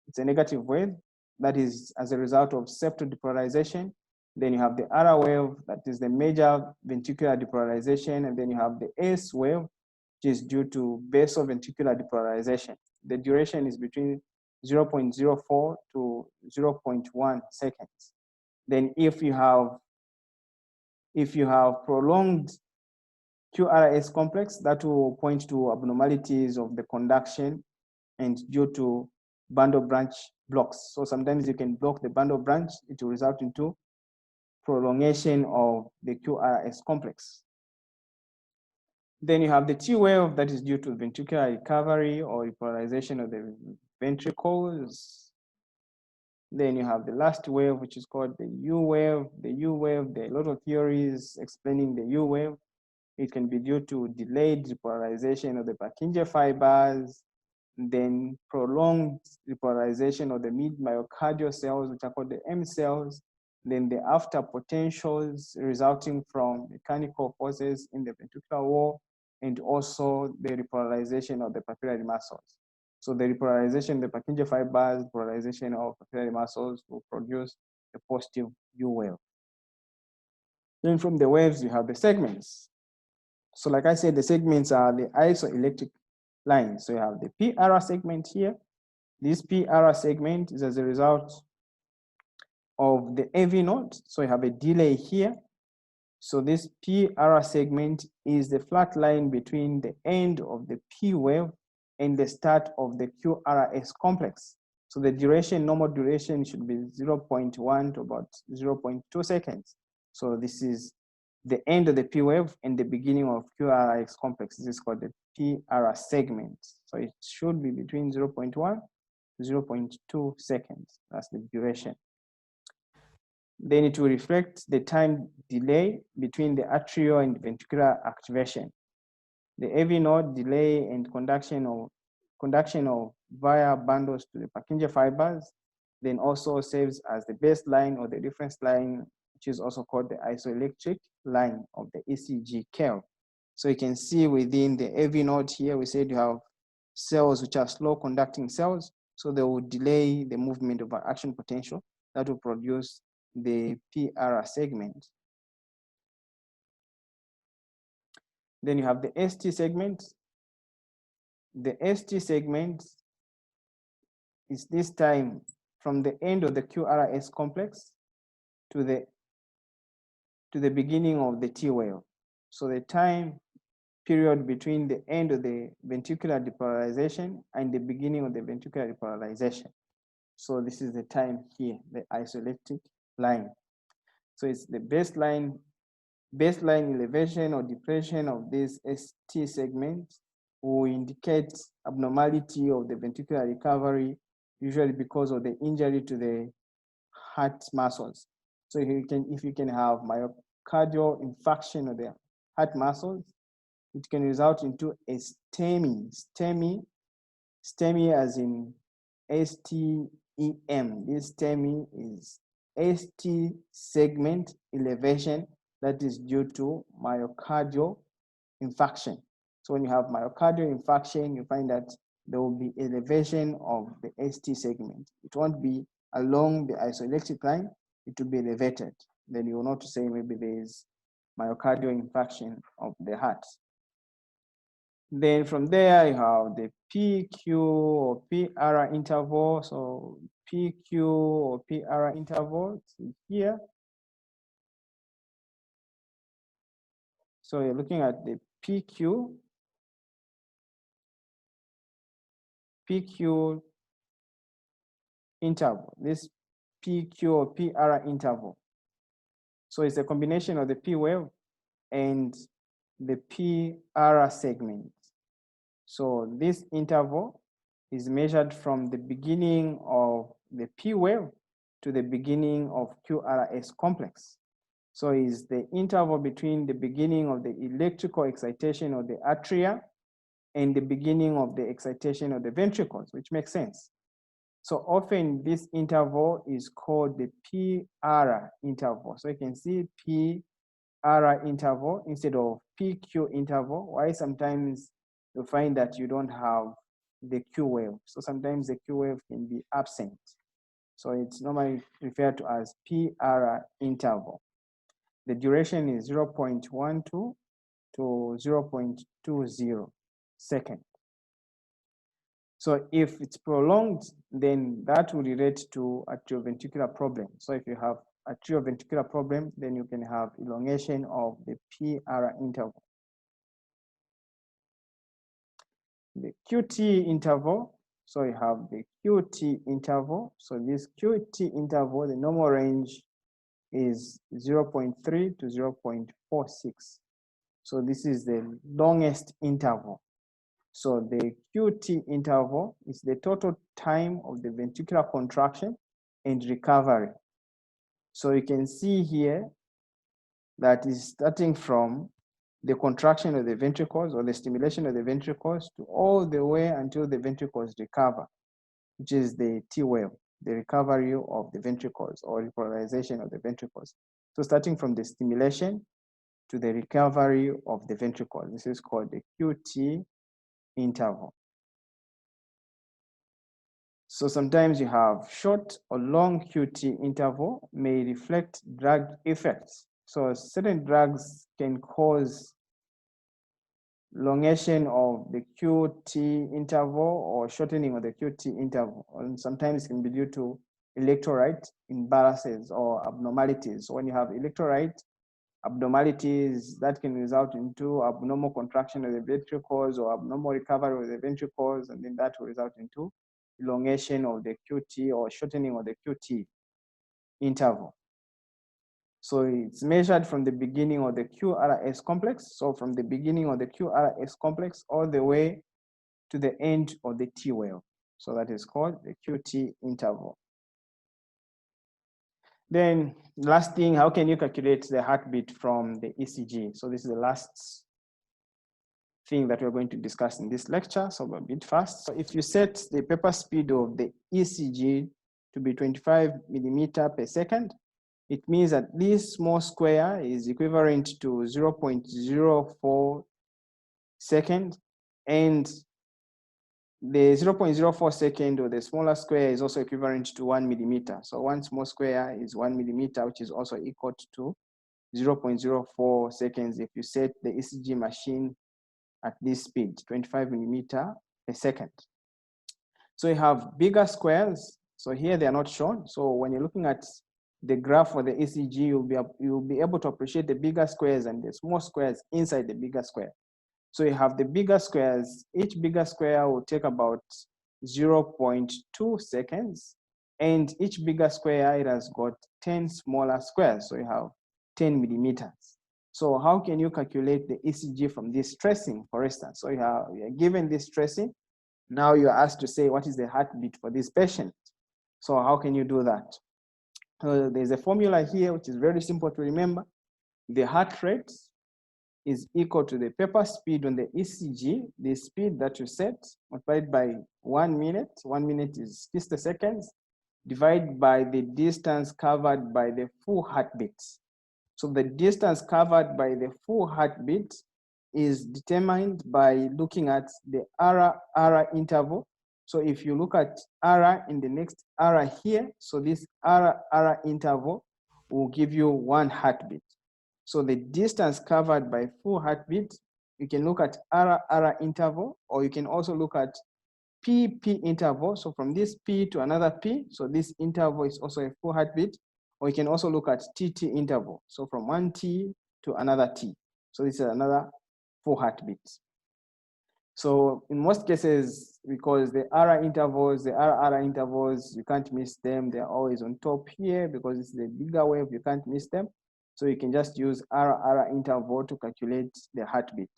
it's a negative wave that is as a result of septal depolarization. Then you have the R wave, that is the major ventricular depolarization. And then you have the S wave, which is due to basal ventricular depolarization. The duration is between 0.04 to 0.1 seconds. Then if you have prolonged QRS complex, that will point to abnormalities of the conduction and due to bundle branch blocks. So sometimes you can block the bundle branch, it will result into prolongation of the QRS complex. Then you have the T wave that is due to ventricular recovery or repolarization of the ventricles. Then you have the last wave, which is called the U wave. The U wave, there are a lot of theories explaining the U wave. It can be due to delayed repolarization of the Purkinje fibers, then prolonged repolarization of the mid-myocardial cells, which are called the M cells, then the after potentials resulting from mechanical forces in the ventricular wall, and also the repolarization of the papillary muscles. So the repolarization of the Purkinje fibers, polarization of papillary muscles will produce a positive U wave. Then from the waves, you have the segments. So like I said, the segments are the isoelectric lines. So you have the PR segment here. This PR segment is as a result of the AV node. So you have a delay here. So this PR segment is the flat line between the end of the P wave and the start of the QRS complex. So the duration, normal duration should be 0.1 to about 0.2 seconds. So this is the end of the P wave and the beginning of QRX complex. This is called the PR segment. So it should be between 0.1 to 0.2 seconds. That's the duration. Then it will reflect the time delay between the atrial and ventricular activation. The AV node delay and conduction of via bundles to the Purkinje fibers, then also serves as the baseline or the reference line, which is also called the isoelectric line of the ECG curve. So you can see within the AV node here, we said you have cells which are slow conducting cells, so they will delay the movement of action potential that will produce the PR segment. Then you have the ST segment. The ST segment is this time from the end of the QRS complex to the beginning of the T wave. So the time period between the end of the ventricular depolarization and the beginning of the ventricular depolarization. So this is the time here, the isoelectric line. So it's the baseline elevation or depression of this ST segment will indicate abnormality of the ventricular recovery, usually because of the injury to the heart muscles. So if you can have myocardial infarction of the heart muscles, it can result into a STEMI as in STEM. This STEMI is ST segment elevation that is due to myocardial infarction. So when you have myocardial infarction, you find that there will be elevation of the ST segment. It won't be along the isoelectric line, it will be elevated. Then you will not say maybe there is myocardial infarction of the heart. Then from there, you have the PQ or PR interval. So PQ or PR interval here. So you're looking at the PQ interval, this PQ or PR interval. So it's a combination of the P wave and the PR segment. So this interval is measured from the beginning of the P wave to the beginning of QRS complex. So is the interval between the beginning of the electrical excitation of the atria and the beginning of the excitation of the ventricles, which makes sense. So often this interval is called the PR interval. So you can see PR interval instead of PQ interval. Why sometimes you find that you don't have the Q wave. So sometimes the Q wave can be absent. So it's normally referred to as PR interval. The duration is 0.12 to 0.20 seconds. So if it's prolonged, then that will relate to atrioventricular problem. So if you have atrioventricular problem, then you can have elongation of the PR interval. The QT interval, so you have the QT interval. So this QT interval, the normal range is 0.3 to 0.46. So this is the longest interval. So the QT interval is the total time of the ventricular contraction and recovery. So you can see here that is starting from the contraction of the ventricles or the stimulation of the ventricles to all the way until the ventricles recover, which is the T wave, the recovery of the ventricles or depolarization of the ventricles. So starting from the stimulation to the recovery of the ventricle, this is called the QT interval. So sometimes you have short or long QT interval may reflect drug effects. So certain drugs can cause elongation of the QT interval or shortening of the QT interval. And sometimes it can be due to electrolyte imbalances or abnormalities. So when you have electrolyte abnormalities, that can result into abnormal contraction of the ventricles or abnormal recovery of the ventricles, and then that will result into elongation of the QT or shortening of the QT interval. So it's measured from the beginning of the QRS complex. So from the beginning of the QRS complex all the way to the end of the T wave. So that is called the QT interval. Then last thing, how can you calculate the heartbeat from the ECG? So this is the last thing that we're going to discuss in this lecture, so a bit fast. So if you set the paper speed of the ECG to be 25 millimeter per second, it means that this small square is equivalent to 0.04 second, and the 0.04 second or the smaller square is also equivalent to 1 millimeter. So one small square is 1 millimeter, which is also equal to 0.04 seconds if you set the Ecg machine at this speed, 25 millimeter per second. So you have bigger squares. So here they are not shown. So when you're looking at the graph for the ECG, you'll be able to appreciate the bigger squares and the small squares inside the bigger square. So you have the bigger squares. Each bigger square will take about 0.2 seconds. And each bigger square, it has got 10 smaller squares. So you have 10 millimeters. So how can you calculate the ECG from this tracing, for instance? So you're given this tracing. Now you're asked to say, what is the heartbeat for this patient? So how can you do that? There's a formula here, which is very simple to remember. The heart rate is equal to the paper speed on the ECG, the speed that you set, multiplied by 1 minute. 1 minute is 60 seconds, divided by the distance covered by the full heartbeat. So the distance covered by the full heartbeat is determined by looking at the R interval. So if you look at R in the next R here, so this R interval will give you 1 heartbeat. So the distance covered by full heartbeat, you can look at R interval, or you can also look at P interval. So from this P to another P, so this interval is also a full heartbeat. Or you can also look at TT interval. So from one T to another T. So this is another full heartbeat. So in most cases, because the R intervals, you can't miss them. They're always on top here because it's the bigger wave, you can't miss them. So you can just use R interval to calculate the heartbeat.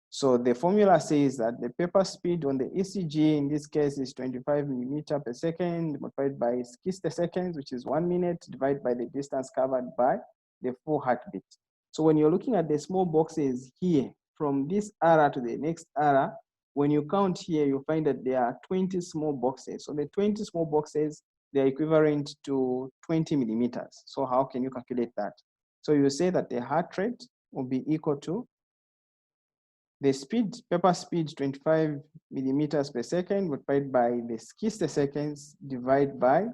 So the formula says that the paper speed on the ECG in this case is 25 millimeter per second multiplied by 60 seconds, which is 1 minute, divided by the distance covered by the full heartbeat. So when you're looking at the small boxes here, from this R to the next R, when you count here, you'll find that there are 20 small boxes. So the 20 small boxes, they're equivalent to 20 millimeters. So how can you calculate that? So you say that the heart rate will be equal to the speed, paper speed, 25 millimeters per second, multiplied by the 60 seconds, divided by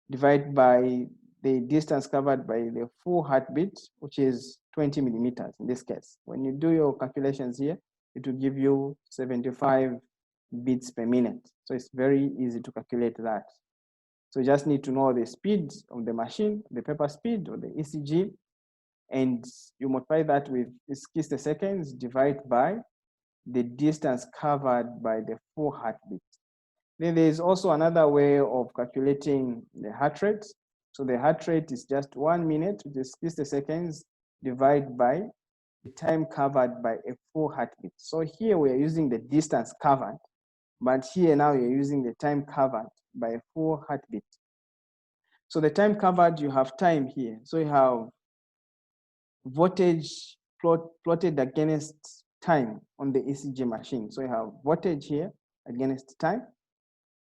the distance covered by the full heartbeat, which is 20 millimeters in this case. When you do your calculations here, it will give you 75 beats per minute. So it's very easy to calculate that. So you just need to know the speed of the machine, the paper speed or the ECG, and you multiply that with 60 seconds, divide by the distance covered by the full heartbeat. Then there's also another way of calculating the heart rate. So the heart rate is just 1 minute, which is 60 seconds, divided by the time covered by a full heartbeat. So here we are using the distance covered, but here now you're using the time covered by a full heartbeat. So the time covered, you have time here. So you have voltage plotted against time on the ECG machine. So you have voltage here against time.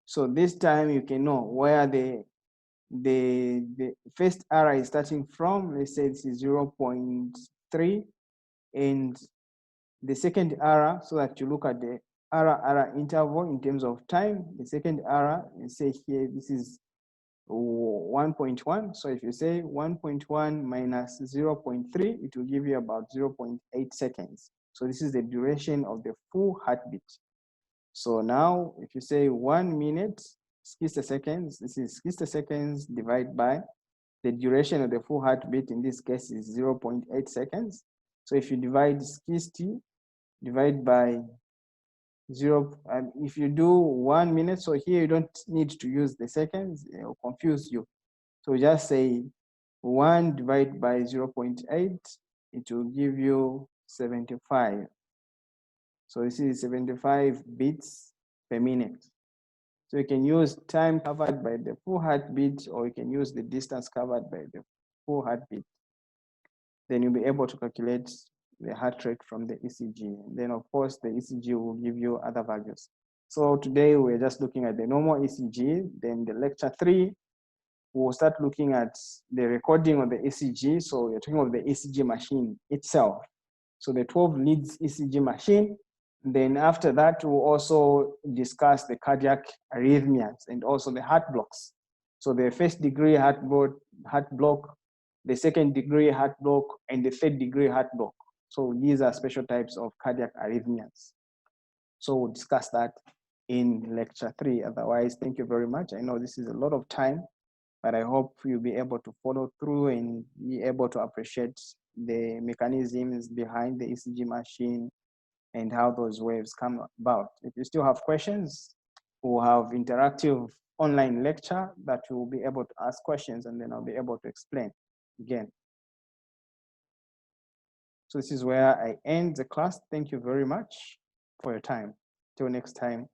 So this time you can know where the first R is starting from. Let's say this is 0.3, and the second R, so that you look at the R interval in terms of time. The second R, let's say here, this is 1.1. So if you say 1.1 minus 0.3, it will give you about 0.8 seconds. So this is the duration of the full heartbeat. So now if you say 1 minute, 60 seconds, this is 60 seconds divided by the duration of the full heartbeat, in this case is 0.8 seconds. So if you divide 60, divide by 0, and if you do 1 minute, so here you don't need to use the seconds, it will confuse you. So just say 1 divided by 0.8, it will give you 75. So this is 75 beats per minute. So you can use time covered by the full heartbeat, or you can use the distance covered by the full heartbeat. Then you'll be able to calculate the heart rate from the ECG. And then of course the ECG will give you other values. So today we're just looking at the normal ECG. Then the lecture 3, we'll start looking at the recording of the ECG. So we're talking about the ECG machine itself. So the 12 leads ECG machine. Then after that, we'll also discuss the cardiac arrhythmias and also the heart blocks. So the first degree heart block, the second degree heart block, and the third degree heart block. So these are special types of cardiac arrhythmias. So we'll discuss that in lecture 3. Otherwise, thank you very much. I know this is a lot of time, but I hope you'll be able to follow through and be able to appreciate the mechanisms behind the ECG machine and how those waves come about. If you still have questions, we'll have interactive online lecture that you will be able to ask questions, and then I'll be able to explain again. So this is where I end the class. Thank you very much for your time. Till next time.